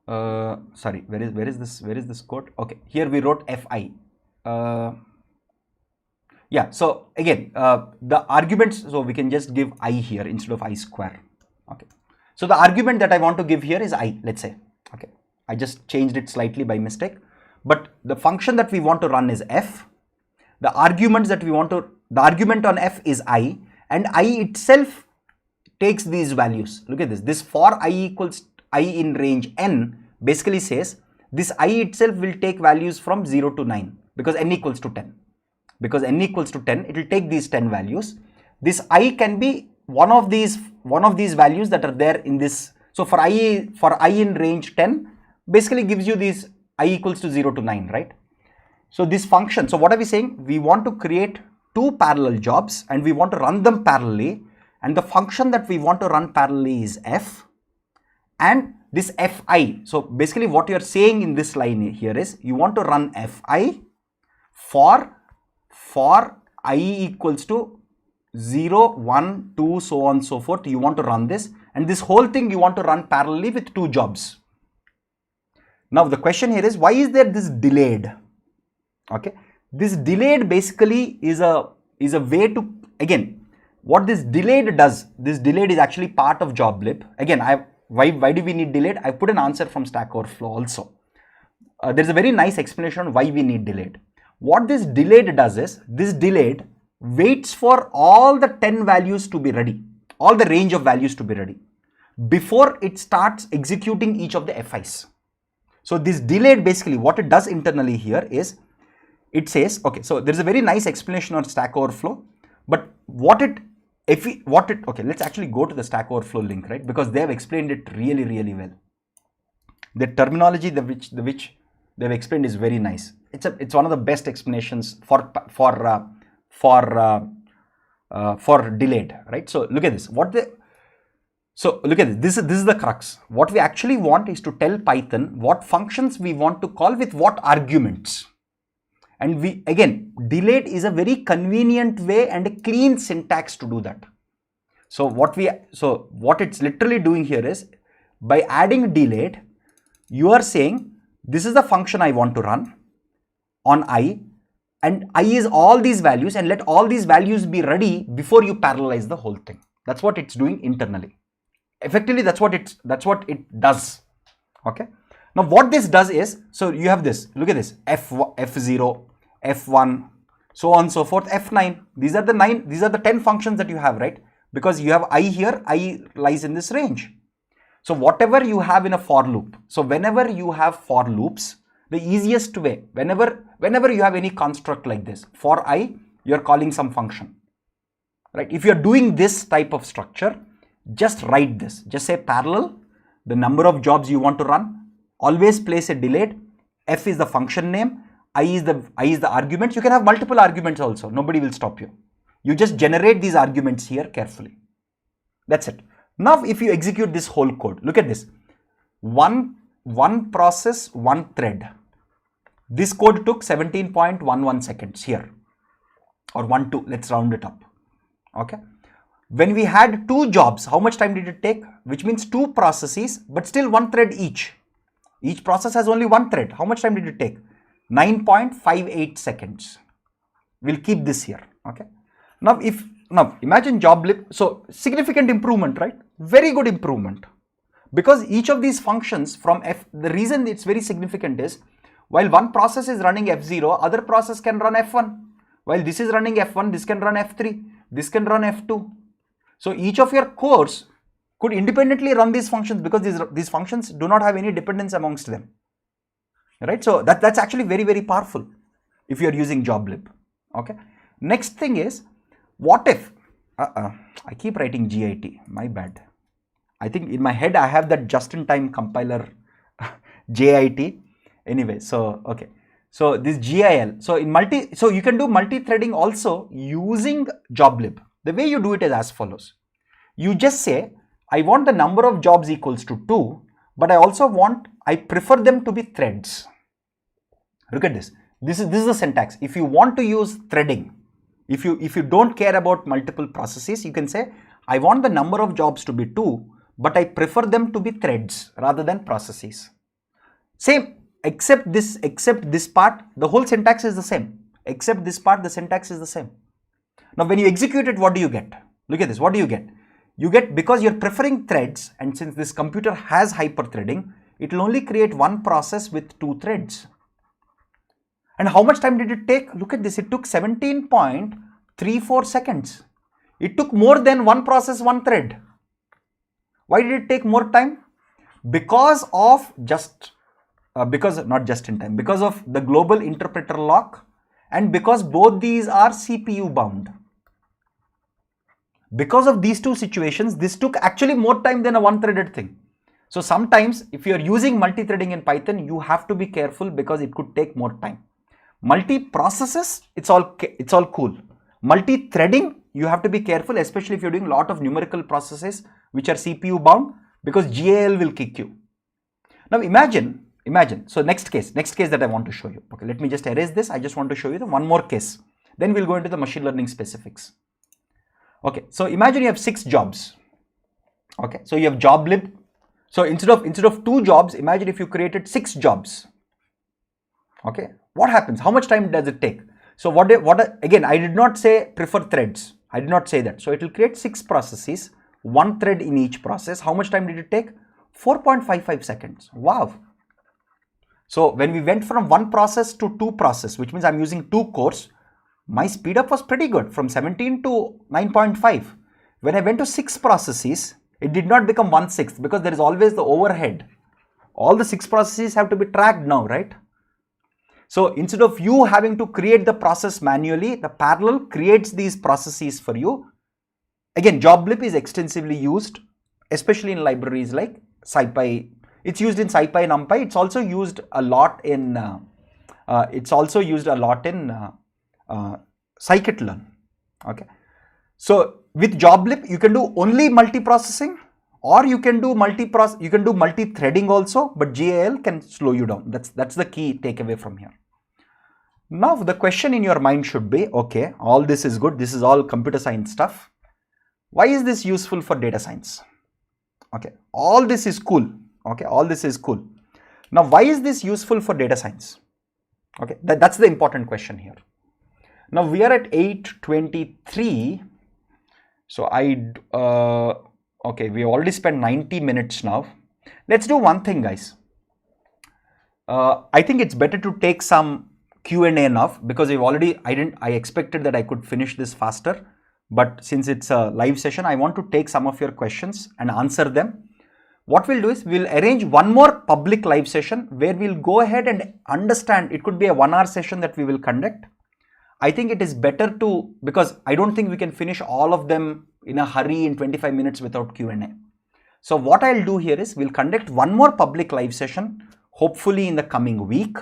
Sorry, where is this code? Okay, here we wrote fi. Yeah, so again, the arguments, so we can just give I here instead of I square. Okay, so the argument that I want to give here is I, let's say. Okay, I just changed it slightly by mistake, but the function that we want to run is f. The arguments that we want to, the argument on f is I, and I itself takes these values. Look at this. This for I equals I in range n basically says this I itself will take values from 0 to 9 because n equals to 10. Because n equals to 10, it will take these 10 values. This I can be one of these values that are there in this. So for I in range 10 basically gives you these I equals to 0 to 9, right? So this function, so what are we saying? We want to create 2 parallel jobs and we want to run them parallelly, and the function that we want to run parallelly is f, and this fi. So basically what you are saying in this line here is you want to run fi for for I equals to 0, 1, 2, so on and so forth, you want to run this, and this whole thing you want to run parallelly with 2 jobs. Now the question here is, why is there this delayed? Okay, this delayed basically is a way to, again, what this delayed does, this delayed is actually part of job lib. Again, why do we need delayed? I put an answer from Stack Overflow also. There's a very nice explanation on why we need delayed. What this delayed does is, this delayed waits for all the 10 values to be ready, all the range of values to be ready, before it starts executing each of the FIs. So this delayed, basically what it does internally here is, it says, okay, so there's a very nice explanation on Stack Overflow, but okay, let's actually go to the Stack Overflow link, right? Because they have explained it really, really well. The terminology which they've explained is very nice. It's one of the best explanations for delayed, right? So look at this. So look at this. This is the crux. What we actually want is to tell Python what functions we want to call with what arguments. And delayed is a very convenient way and a clean syntax to do that. So what it's literally doing here is, by adding delayed, you are saying, this is the function I want to run on I, and I is all these values, and let all these values be ready before you parallelize the whole thing. That's what it's doing internally. Effectively, that's what it does. Okay. Now what this does is, so you have this, look at this, F0, F1, so on and so forth, F9. These are the 10 functions that you have, right? Because you have I here, I lies in this range. So whatever you have in a for loop, so whenever you have for loops, the easiest way, whenever you have any construct like this, for I, you're calling some function, right? If you're doing this type of structure, just write this, just say parallel, the number of jobs you want to run, always place a delayed, F is the function name, I is the argument. You can have multiple arguments also, nobody will stop you. You just generate these arguments here carefully. That's it. Now if you execute this whole code, look at this, one process, one thread. This code took 17.11 seconds here, or 12, let's round it up. Okay. When we had 2 jobs, how much time did it take? Which means 2 processes, but still 1 thread each. Each process has only 1 thread. How much time did it take? 9.58 seconds. We'll keep this here. Okay. Now imagine job lib. So significant improvement, right? Very good improvement. Because each of these functions from F, the reason it's very significant is, while one process is running F0, other process can run F1. While this is running F1, this can run F3, this can run F2. So each of your cores could independently run these functions, because these functions do not have any dependence amongst them. Right? So that's actually very, very powerful if you're using job lib. Okay. Next thing is, what if, I keep writing GIT, my bad. I think in my head I have that just-in-time compiler JIT. Anyway, so okay. So this GIL. So you can do multi-threading also using job lib. The way you do it is as follows. You just say, I want the number of jobs equals to 2, but I prefer them to be threads. Look at this. This is the syntax. If you want to use threading, if you don't care about multiple processes, you can say, I want the number of jobs to be 2, but I prefer them to be threads rather than processes. Same, except this part, the whole syntax is the same. Except this part, the syntax is the same. Now when you execute it, what do you get? Look at this. What do you get? You get, because you're preferring threads, and since this computer has hyper-threading, it will only create one process with 2 threads. And how much time did it take? Look at this. It took 17.34 seconds. It took more than one process, one thread. Why did it take more time? Because of not just in time, because of the global interpreter lock, and because both these are CPU bound. Because of these 2 situations, this took actually more time than a one-threaded thing. So sometimes if you are using multi-threading in Python, you have to be careful because it could take more time. Multi-processes, it's all cool. Multi-threading, you have to be careful, especially if you're doing a lot of numerical processes which are CPU bound, because GAL will kick you. Now imagine, so next case that I want to show you. Okay, let me just erase this. I just want to show you the one more case, Then we'll go into the machine learning specifics. Okay, so imagine you have 6 jobs. Okay, so you have job lib. So instead of 2 jobs, imagine if you created 6 jobs. Okay, what happens? How much time does it take? So again, I did not say prefer threads. I did not say that. So it will create 6 processes, 1 thread in each process. How much time did it take? 4.55 seconds. Wow. So when we went from 1 process to 2 process, which means I'm using 2 cores, my speed up was pretty good, from 17 to 9.5. When I went to 6 processes, it did not become 1/6 because there is always the overhead. All the 6 processes have to be tracked now, right? So instead of you having to create the process manually, the parallel creates these processes for you. Again, joblib is extensively used, especially in libraries like SciPy. It's used in SciPy and NumPy. It's also used a lot in scikit-learn. Okay. So with joblib, you can do only multiprocessing, or you can do multi-threading also, but GAL can slow you down. That's the key takeaway from here. Now the question in your mind should be, okay, all this is good. This is all computer science stuff. Why is this useful for data science? Okay, all this is cool. Okay, all this is cool. Now, why is this useful for data science? Okay, that's the important question here. Now we are at 8:23. So okay, we already spent 90 minutes now. Let's do one thing, guys. I think it's better to take some Q&A now, because I expected that I could finish this faster, but since it's a live session, I want to take some of your questions and answer them. What we'll do is we'll arrange one more public live session where we'll go ahead and understand. It could be a 1-hour session that we will conduct. I think it is better to, because I don't think we can finish all of them in a hurry in 25 minutes without Q&A. So what I'll do here is we'll conduct one more public live session, hopefully in the coming week,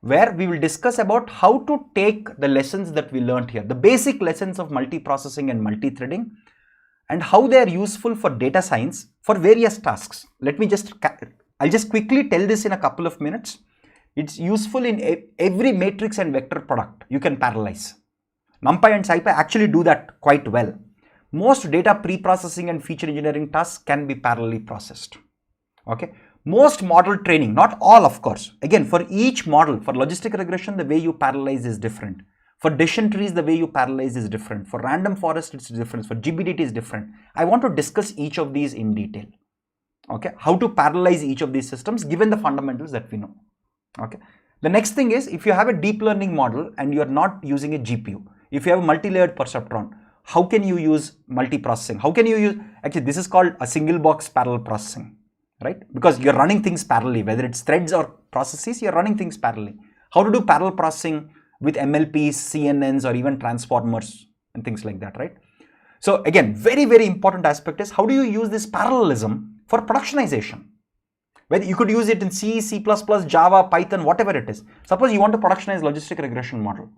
where we will discuss about how to take the lessons that we learned here, the basic lessons of multiprocessing and multithreading, and how they are useful for data science for various tasks. I'll just quickly tell this in a couple of minutes. It's useful in every matrix and vector product you can parallelize. NumPy and SciPy actually do that quite well. Most data pre-processing and feature engineering tasks can be parallelly processed. Okay. Most model training, not all of course. Again, for each model, for logistic regression, the way you parallelize is different. For decision trees, the way you parallelize is different. For random forest, it's different. For GBDT, is different. I want to discuss each of these in detail. Okay. How to parallelize each of these systems given the fundamentals that we know. Okay. The next thing is, if you have a deep learning model and you are not using a GPU, if you have a multi-layered perceptron, how can you use multiprocessing? How can you use, actually this is called a single box parallel processing, right? Because you're running things parallelly, whether it's threads or processes, you're running things parallelly. How to do parallel processing with MLPs, CNNs, or even transformers and things like that, right? So again, very, very important aspect is how do you use this parallelism for productionization? Whether you could use it in C, C++, Java, Python, whatever it is. Suppose you want to productionize logistic regression model.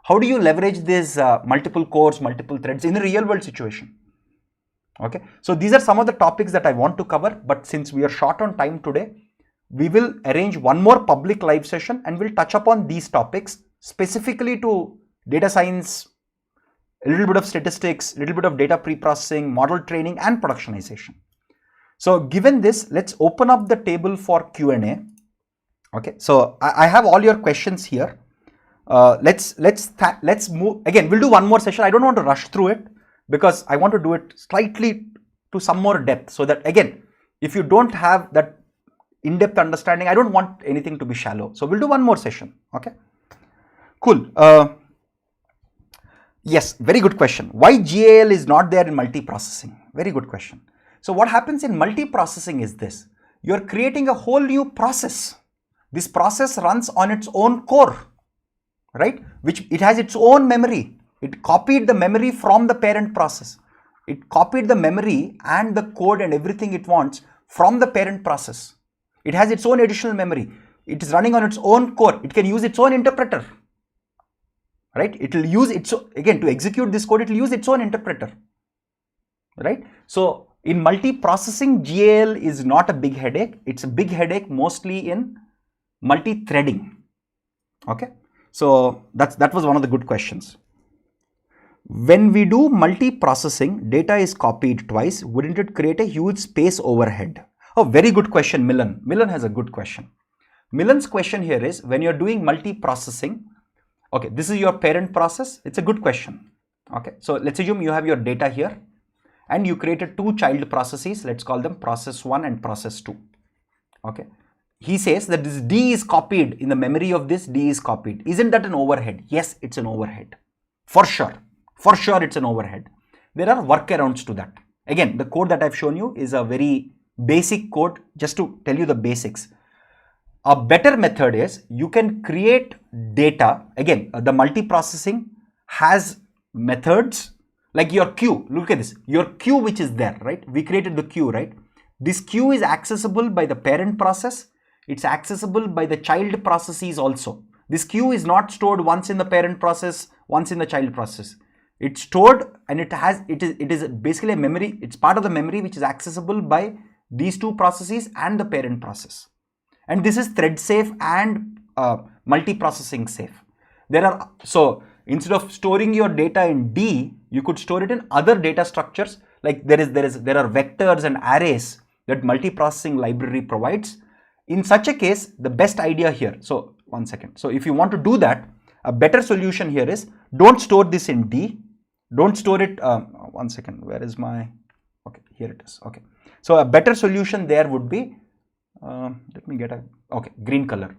How do you leverage these multiple cores, multiple threads in a real world situation? Okay, so these are some of the topics that I want to cover, but since we are short on time today, we will arrange one more public live session and we'll touch upon these topics specifically to data science, a little bit of statistics, a little bit of data pre-processing, model training, and productionization. So given this, let's open up the table for Q&A. Okay, so I have all your questions here. Let's move again. We'll do one more session. I don't want to rush through it because I want to do it slightly to some more depth, so that again, if you don't have that in-depth understanding, I don't want anything to be shallow. So we'll do one more session. Okay, cool. Yes, very good question. Why GAL is not there in multiprocessing? Very good question. So what happens in multiprocessing is this: you're creating a whole new process. This process runs on its own core, right? Which it has its own memory. It copied the memory from the parent process. It copied the memory and the code and everything it wants from the parent process. It has its own additional memory. It is running on its own core. It can use its own interpreter, right? It will use its, again, to execute this code, it will use its own interpreter, right? So in multiprocessing, GAL is not a big headache. It's a big headache mostly in multi-threading. Okay, so that was one of the good questions. When we do multiprocessing, data is copied twice. Wouldn't it create a huge space overhead? Oh, very good question, Milan. Milan has a good question. Milan's question here is, when you're doing multiprocessing, okay, this is your parent process. It's a good question. Okay, so let's assume you have your data here and you created two child processes. Let's call them process 1 and process 2. Okay, he says that this D is copied in the memory of this, D is copied. Isn't that an overhead? Yes, it's an overhead. For sure. For sure, it's an overhead. There are workarounds to that. Again, the code that I've shown you is a very basic code, just to tell you the basics. A better method is you can create data. Again, the multiprocessing has methods like your queue. Look at this, your queue which is there, right? We created the queue, right? This queue is accessible by the parent process. It's accessible by the child processes also. This queue is not stored once in the parent process, once in the child process. It's stored and it is basically a memory. It's part of the memory which is accessible by these two processes and the parent process. And this is thread safe and multiprocessing safe. So instead of storing your data in D, you could store it in other data structures. Like there are vectors and arrays that multiprocessing library provides. In such a case, the best idea here. So one second. So if you want to do that, a better solution here is don't store this in D. Don't store it. One second. Where is my? Okay, here it is. Okay. So a better solution there would be. Let me get a green color.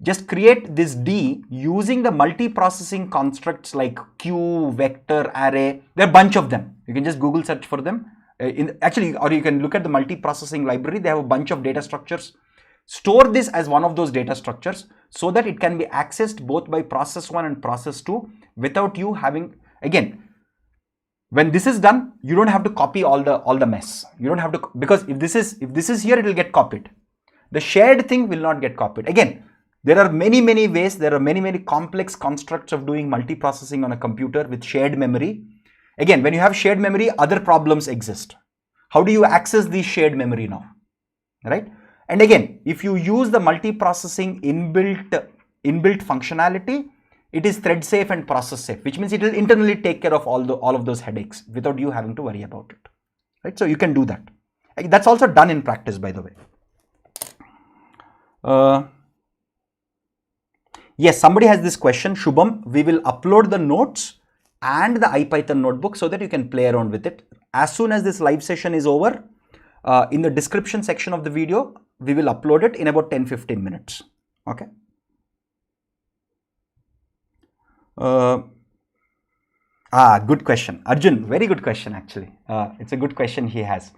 Just create this D using the multiprocessing constructs like queue, vector, array. There are a bunch of them. You can just Google search for them. Or you can look at the multiprocessing library. They have a bunch of data structures. Store this as one of those data structures so that it can be accessed both by process 1 and process 2 without you having, again, when this is done, you don't have to copy all the mess. You don't have to, because if this is here, it will get copied. The shared thing will not get copied. Again, there are many ways. There are many complex constructs of doing multiprocessing on a computer with shared memory. Again, when you have shared memory, other problems exist. How do you access the shared memory now? Right? And again, if you use the multiprocessing inbuilt functionality, it is thread safe and process safe, which means it will internally take care of all of those headaches without you having to worry about it. Right? So you can do that. That's also done in practice, by the way. Yes, somebody has this question, Shubham. We will upload the notes and the IPython notebook so that you can play around with it. As soon as this live session is over, in the description section of the video, we will upload it in about 10-15 minutes. Okay. Good question. Arjun, very good question actually. It's a good question he has.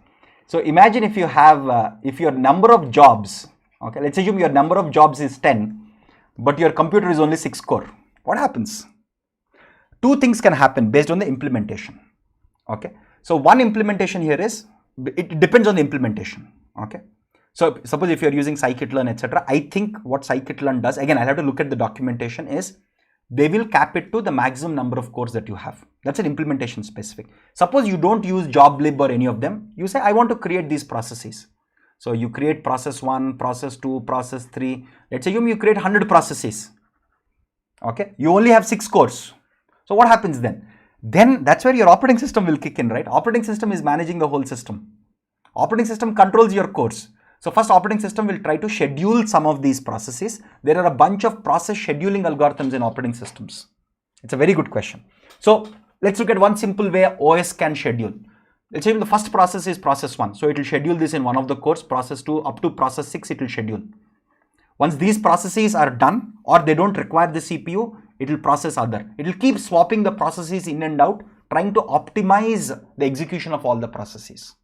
So imagine if you have, if your number of jobs, okay, let's assume your number of jobs is 10, but your computer is only 6 core. What happens? Two things can happen based on the implementation. Okay. So one implementation here is, it depends on the implementation. Okay. So suppose if you're using scikit-learn, etc. I think what scikit-learn does, again, I'll have to look at the documentation, is they will cap it to the maximum number of cores that you have. That's an implementation specific. Suppose you don't use joblib or any of them. You say, I want to create these processes. So you create process 1, process 2, process 3. Let's assume you create 100 processes. Okay. You only have 6 cores. So what happens then? Then that's where your operating system will kick in, right? Operating system is managing the whole system. Operating system controls your cores. So first, operating system will try to schedule some of these processes. There are a bunch of process scheduling algorithms in operating systems. It's a very good question. So let's look at one simple way OS can schedule. Let's say the first process is process 1. So it will schedule this in one of the cores. Process 2 up to process 6, it will schedule. Once these processes are done or they don't require the CPU, it will process other. It will keep swapping the processes in and out, trying to optimize the execution of all the processes.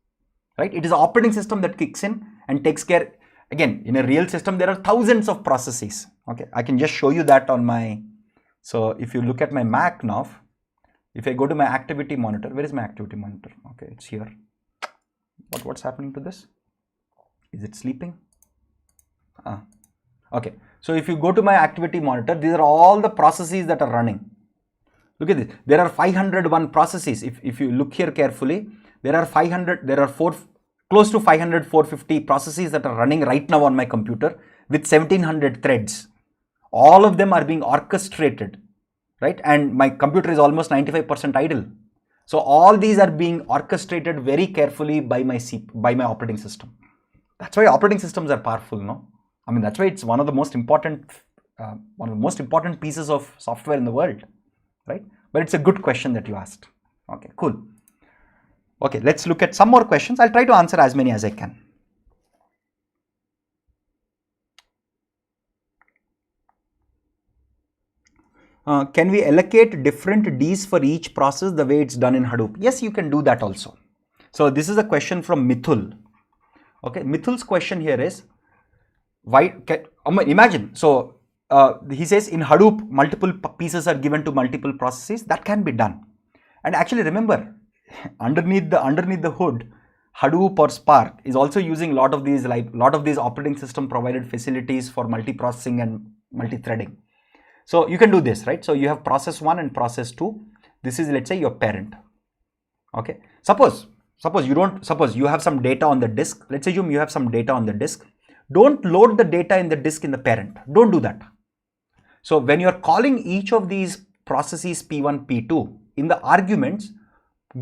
Right? It is an operating system that kicks in and takes care. Again, in a real system, there are thousands of processes. Okay, I can just show you that on my. So if you look at my Mac now, if I go to my activity monitor, where is my activity monitor? Okay, it's here. What's happening to this? Is it sleeping? Okay, so if you go to my activity monitor, these are all the processes that are running. Look at this. There are 501 processes. If you look here carefully, there are close to 500, 450 processes that are running right now on my computer with 1700 threads. All of them are being orchestrated right? And my computer is almost 95% idle. So all these are being orchestrated very carefully by my operating system. That's why operating systems are powerful, no? I mean, that's why it's one of the most important pieces of software in the world, right? But it's a good question that you asked. Okay, cool. Okay, let's look at some more questions. I'll try to answer as many as I can. Can we allocate different Ds for each process the way it's done in Hadoop? Yes, you can do that also. So this is a question from Mithul. Okay, Mithul's question here is, imagine, so he says in Hadoop, multiple pieces are given to multiple processes. That can be done. And actually remember, underneath the hood, Hadoop or Spark is also using a lot of these operating system provided facilities for multiprocessing and multithreading. So you can do this, right? So you have process 1 and process 2. This is, let's say, your parent. Okay. Suppose you have some data on the disk. Let's assume you have some data on the disk. Don't load the data in the disk in the parent. Don't do that. So when you're calling each of these processes P1, P2, in the arguments,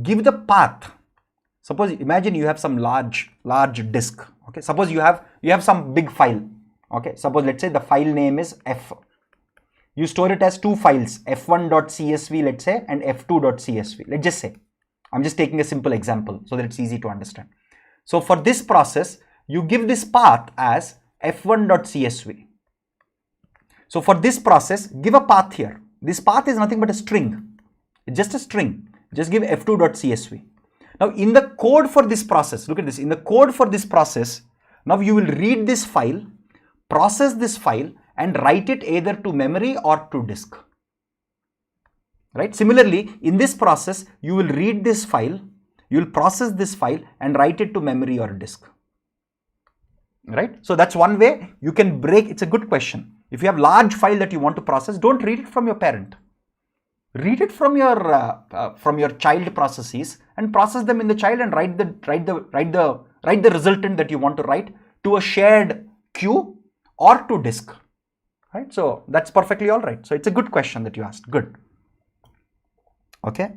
give the path. Suppose, imagine you have some large disk. Okay. Suppose you have some big file. Okay. Suppose, let's say the file name is F. You store it as two files, f1.csv, let's say, and f2.csv. Let's just say. I'm just taking a simple example so that it's easy to understand. So for this process, you give this path as f1.csv. So for this process, give a path here. This path is nothing but a string. It's just a string. Just give f2.csv. Now in the code for this process, look at this. In the code for this process, now you will read this file, process this file, and write it either to memory or to disk. Right? Similarly, in this process, you will read this file, you will process this file and write it to memory or disk. Right? So that's one way you can break. It's a good question. If you have large file that you want to process, don't read it from your parent. Read it from your child processes and process them in the child and write the resultant that you want to write to a shared queue or to disk. Right? So that's perfectly all right. So it's a good question that you asked. Good. Okay.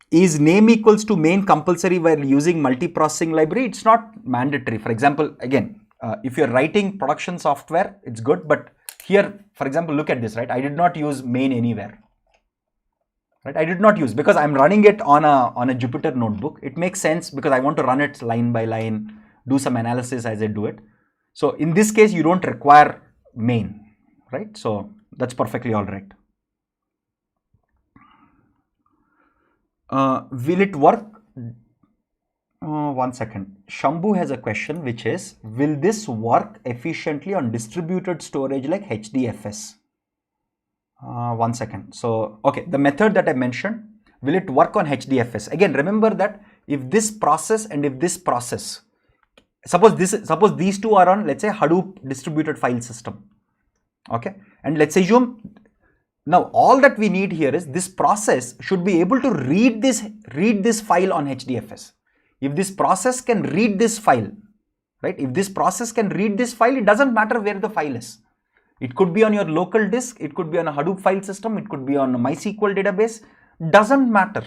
Is name equals to main compulsory while using multiprocessing library? It's not mandatory. For example, again, if you're writing production software, it's good. But here, for example, look at this, right? I did not use main anywhere. Right? I did not use because I'm running it on a Jupyter notebook. It makes sense because I want to run it line by line, do some analysis as I do it. So in this case, you don't require main, right? So that's perfectly all right. Will it work? One second. Shambhu has a question which is, will this work efficiently on distributed storage like HDFS? One second. So, okay, the method that I mentioned, will it work on HDFS? Again, remember that if this process and if this process, suppose these two are on, let's say, Hadoop distributed file system. Okay, and let's assume now all that we need here is this process should be able to read this file on HDFS. If this process can read this file, right? If this process can read this file, it doesn't matter where the file is. It could be on your local disk, it could be on a Hadoop file system, it could be on a MySQL database. Doesn't matter.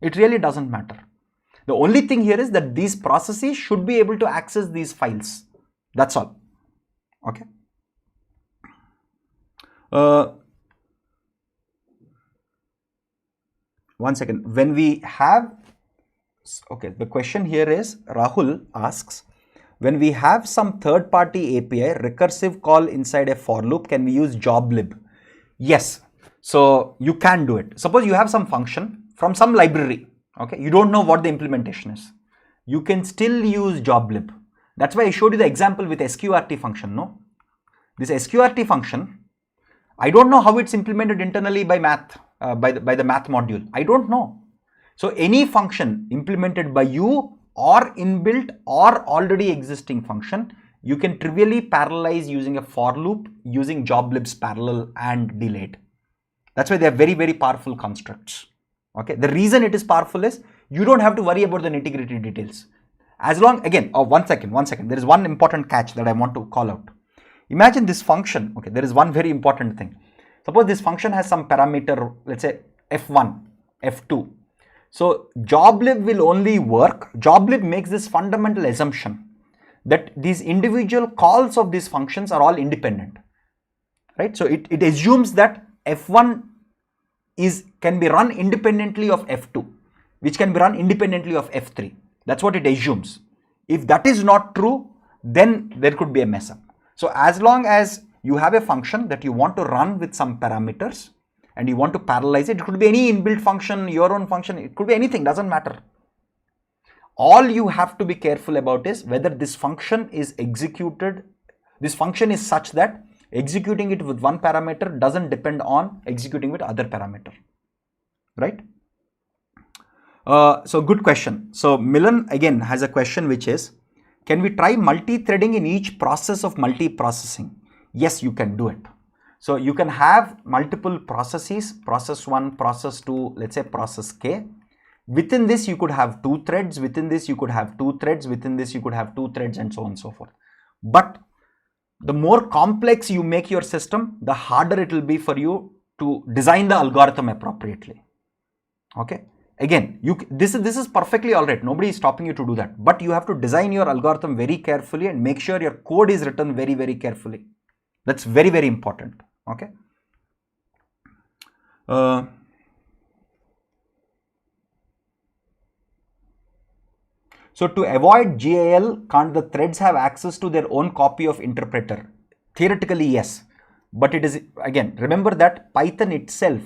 It really doesn't matter. The only thing here is that these processes should be able to access these files. That's all. Okay. One second. When we have, okay, the question here is, Rahul asks, when we have some third-party API recursive call inside a for loop, can we use joblib? Yes. So you can do it. Suppose you have some function from some library. Okay, you don't know what the implementation is. You can still use joblib. That's why I showed you the example with sqrt function. No, this sqrt function, I don't know how it's implemented internally by math, by the math module. I don't know. So any function implemented by you or inbuilt or already existing function, you can trivially parallelize using a for loop using joblib's parallel and delayed. That's why they are very, very powerful constructs. Okay, the reason it is powerful is you don't have to worry about the nitty-gritty details. As long, again, one second, there is one important catch that I want to call out. Imagine this function. Okay, there is one very important thing. Suppose this function has some parameter, let's say f1, f2. So joblib will only work. Joblib makes this fundamental assumption that these individual calls of these functions are all independent, right? So it assumes that f1 can be run independently of f2, which can be run independently of f3. That's what it assumes. If that is not true, then there could be a mess up. So as long as you have a function that you want to run with some parameters and you want to parallelize it, it could be any inbuilt function, your own function, it could be anything, doesn't matter. All you have to be careful about is whether this function is executed, this function is such that executing it with one parameter doesn't depend on executing with other parameter, right? So good question. So Milan again has a question which is, can we try multi-threading in each process of multiprocessing? Yes, you can do it. So you can have multiple processes, process 1, process 2, let's say process K. Within this you could have 2 threads, within this you could have 2 threads, within this you could have 2 threads, and so on and so forth. But the more complex you make your system, the harder it will be for you to design the algorithm appropriately. Okay. Again, this is perfectly all right. Nobody is stopping you to do that. But you have to design your algorithm very carefully and make sure your code is written very, very carefully. That's very, very important. Okay. So to avoid GAL, can't the threads have access to their own copy of interpreter? Theoretically, yes. But it is, again, remember that Python itself,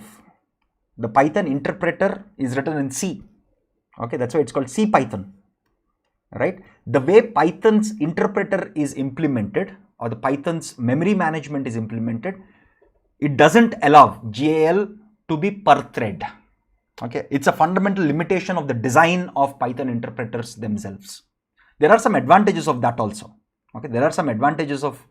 the Python interpreter is written in C. Okay, that's why it's called C Python, right? The way Python's interpreter is implemented, or the Python's memory management is implemented, it doesn't allow GAL to be per thread. Okay, it's a fundamental limitation of the design of Python interpreters themselves. There are some advantages of that also. Okay, there are some advantages of,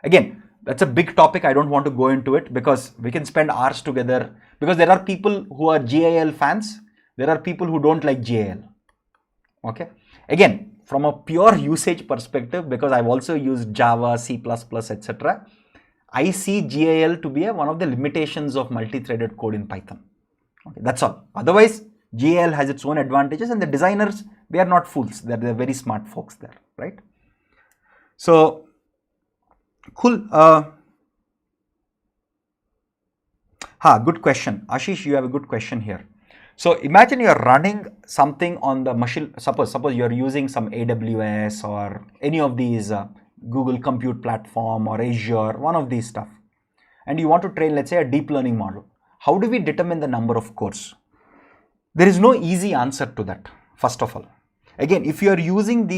again, that's a big topic. I don't want to go into it because we can spend hours together, because there are people who are GAL fans. There are people who don't like GAL. Okay. Again, from a pure usage perspective, because I've also used Java, C++, etc., I see GAL to be one of the limitations of multi-threaded code in Python. Okay, that's all. Otherwise, GAL has its own advantages, and the designers, they are not fools. They're very smart folks there, right? So, cool. Good question. Ashish, you have a good question here. So imagine you're running something on the machine. Suppose you're using some AWS or any of these Google Compute Platform or Azure, one of these stuff, and you want to train, let's say, a deep learning model. How do we determine the number of cores? There is no easy answer to that. First of all, again, if you're using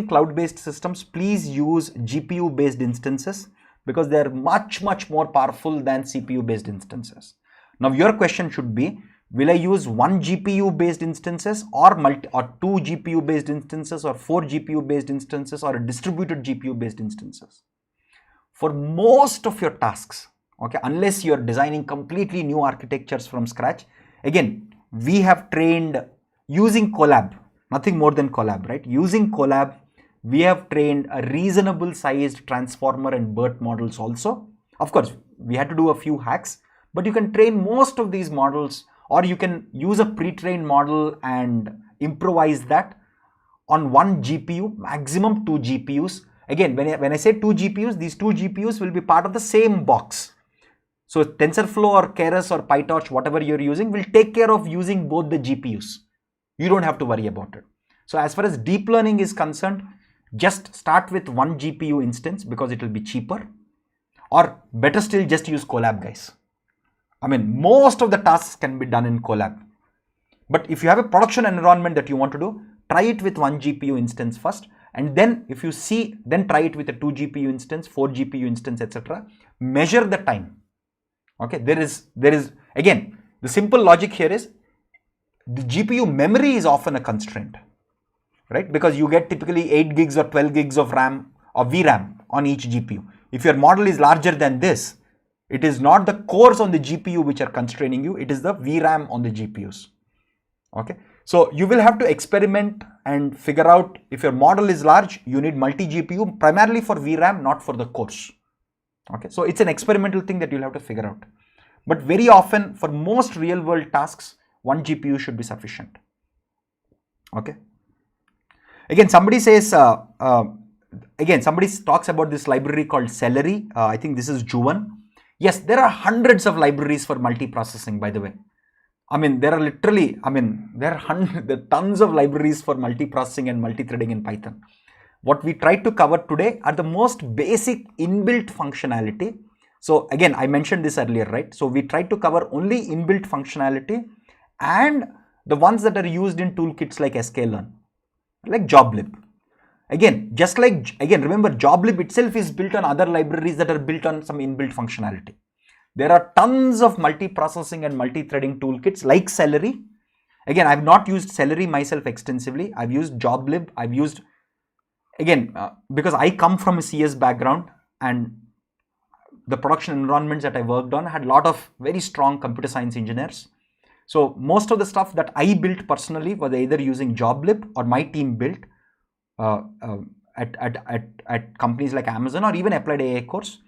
cloud-based systems, please use GPU-based instances, because they're much more powerful than CPU-based instances. Now your question should be, will I use one GPU-based instances or 2 GPU-based instances or 4 GPU-based instances or a distributed GPU-based instances? For most of your tasks, okay, unless you're designing completely new architectures from scratch, again, we have trained using Colab, nothing more than Colab, right? Using Colab, we have trained a reasonable sized transformer and BERT models also. Of course, we had to do a few hacks, but you can train most of these models, or you can use a pre-trained model and improvise that on one GPU, maximum 2 GPUs. Again, when I say 2 GPUs, these 2 GPUs will be part of the same box. So TensorFlow or Keras or PyTorch, whatever you're using, will take care of using both the GPUs. You don't have to worry about it. So as far as deep learning is concerned, just start with one GPU instance because it will be cheaper, or better still, just use Colab, guys. I mean, most of the tasks can be done in Colab. But if you have a production environment that you want to do, try it with one GPU instance first, and then if you see, then try it with a 2 GPU instance, 4 GPU instance, etc. Measure the time. Okay, there is again, the simple logic here is the GPU memory is often a constraint, right? Because you get typically 8 gigs or 12 gigs of RAM or VRAM on each GPU. If your model is larger than this, it is not the cores on the GPU which are constraining you, it is the VRAM on the GPUs. Okay, So you will have to experiment and figure out if your model is large, you need multi-GPU primarily for VRAM, not for the course. Okay, so it's an experimental thing that you'll have to figure out. But very often for most real world tasks, one GPU should be sufficient. Okay. Again, somebody says, somebody talks about this library called Celery. I think this is Juvan. Yes, there are hundreds of libraries for multiprocessing, by the way. I mean, there are tons of libraries for multiprocessing and multithreading in Python. What we tried to cover today are the most basic inbuilt functionality. So again, I mentioned this earlier, right? So we tried to cover only inbuilt functionality and the ones that are used in toolkits like sklearn, like joblib. Again, remember joblib itself is built on other libraries that are built on some inbuilt functionality. There are tons of multiprocessing and multithreading toolkits like Celery. Again, I have not used Celery myself extensively. I've used joblib. I've used, because I come from a CS background and the production environments that I worked on had a lot of very strong computer science engineers. So most of the stuff that I built personally was either using joblib or my team built at companies like Amazon or even Applied AI course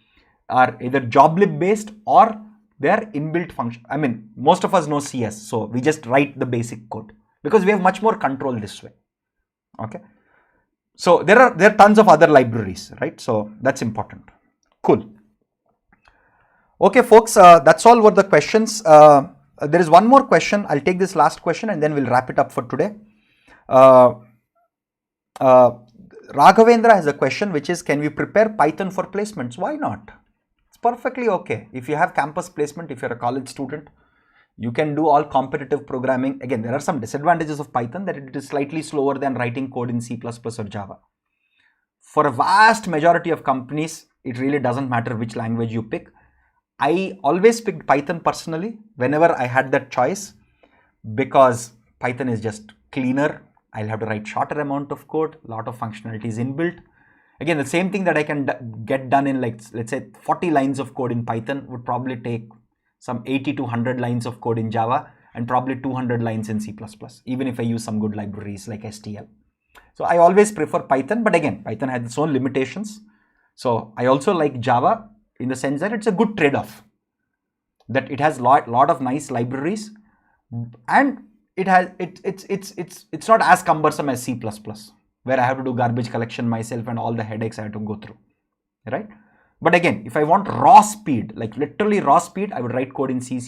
are either joblib based or they're inbuilt function. I mean, most of us know CS, so we just write the basic code because we have much more control this way. Okay. So there are tons of other libraries, right? So that's important. Cool. Okay, folks, that's all were the questions. There is one more question. I'll take this last question and then we'll wrap it up for today. Raghavendra has a question which is, can we prepare Python for placements? Why not? It's perfectly okay. If you have campus placement, if you're a college student, you can do all competitive programming. Again, there are some disadvantages of Python that it is slightly slower than writing code in C++ or Java. For a vast majority of companies, it really doesn't matter which language you pick. I always picked Python personally whenever I had that choice because Python is just cleaner. I'll have to write shorter amount of code, a lot of functionalities inbuilt. Again, the same thing that I can get done in like, let's say 40 lines of code in Python would probably take some 80 to 100 lines of code in Java and probably 200 lines in C++, even if I use some good libraries like STL. So I always prefer Python, but again, Python has its own limitations. So I also like Java in the sense that it's a good trade-off, that it has lot of nice libraries and it's not as cumbersome as C++, where I have to do garbage collection myself and all the headaches I have to go through, right? But again, if I want raw speed, like literally raw speed, I would write code in C++.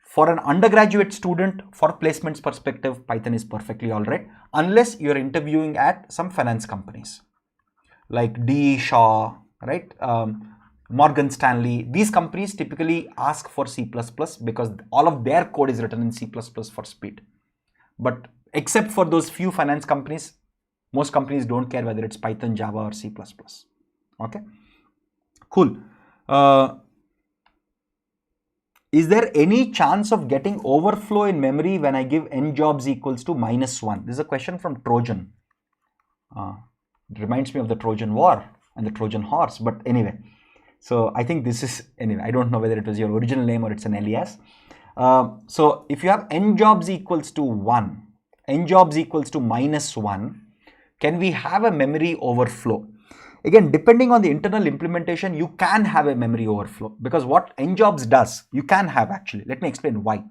For an undergraduate student, for placements perspective, Python is perfectly all right, unless you're interviewing at some finance companies like D. Shaw, right? Morgan Stanley. These companies typically ask for C++ because all of their code is written in C++ for speed. But except for those few finance companies, most companies don't care whether it's Python, Java or C++. Okay, cool. Is there any chance of getting overflow in memory when I give n jobs equals to -1? This is a question from Trojan. It reminds me of the Trojan War and the Trojan horse, but anyway. So I think this is, anyway, I don't know whether it was your original name or it's an alias. So if you have n jobs equals to 1, n jobs equals to -1, can we have a memory overflow? Again, depending on the internal implementation, you can have a memory overflow because what n jobs does, you can have actually. Let me explain why.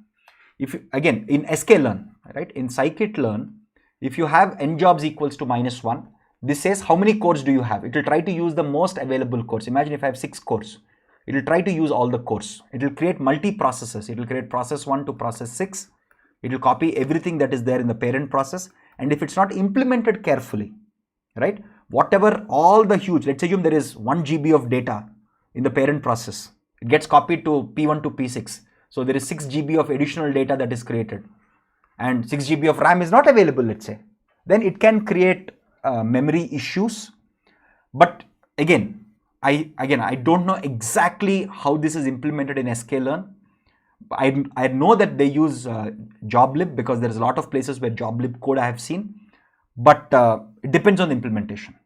If you, again, in sklearn, right, in scikit-learn, if you have n jobs equals to -1, this says how many cores do you have. It will try to use the most available cores. Imagine if I have 6 cores. It will try to use all the cores. It will create multi-processes. It will create process 1 to process 6. It will copy everything that is there in the parent process. And if it's not implemented carefully, right, whatever, all the huge, let's assume there is 1 GB of data in the parent process. It gets copied to P1 to P6. So there is 6 GB of additional data that is created. And 6 GB of RAM is not available, let's say. Then it can create memory issues. But again, I don't know exactly how this is implemented in sklearn. I know that they use joblib because there's a lot of places where joblib code I have seen, but it depends on the implementation.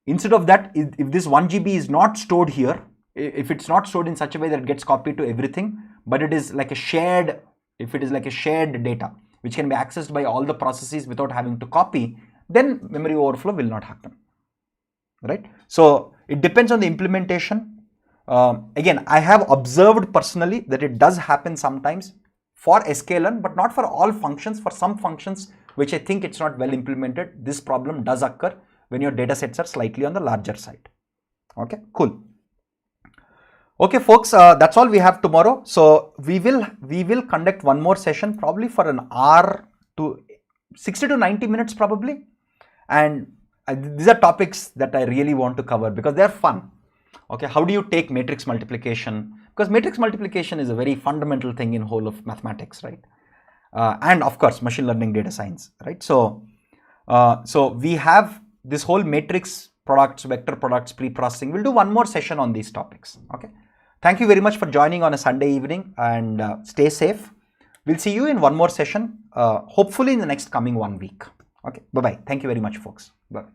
Instead of that, if this 1 GB is not stored here, if it's not stored in such a way that it gets copied to everything, but it is like a shared, if it is like a shared data, which can be accessed by all the processes without having to copy, then memory overflow will not happen, right? So it depends on the implementation. Again, I have observed personally that it does happen sometimes for sklearn, but not for all functions. For some functions which I think it's not well implemented, this problem does occur when your data sets are slightly on the larger side. Okay, cool. Okay, folks, that's all we have tomorrow. So we will conduct one more session, probably for an hour to 60 to 90 minutes probably. And these are topics that I really want to cover because they're fun. Okay, how do you take matrix multiplication? Because matrix multiplication is a very fundamental thing in whole of mathematics, right? And of course, machine learning, data science, right? So, so we have this whole matrix products, vector products, pre-processing. We'll do one more session on these topics. Okay. Thank you very much for joining on a Sunday evening, and stay safe. We'll see you in one more session, hopefully in the next coming 1 week. Okay. Bye-bye. Thank you very much, folks. Bye.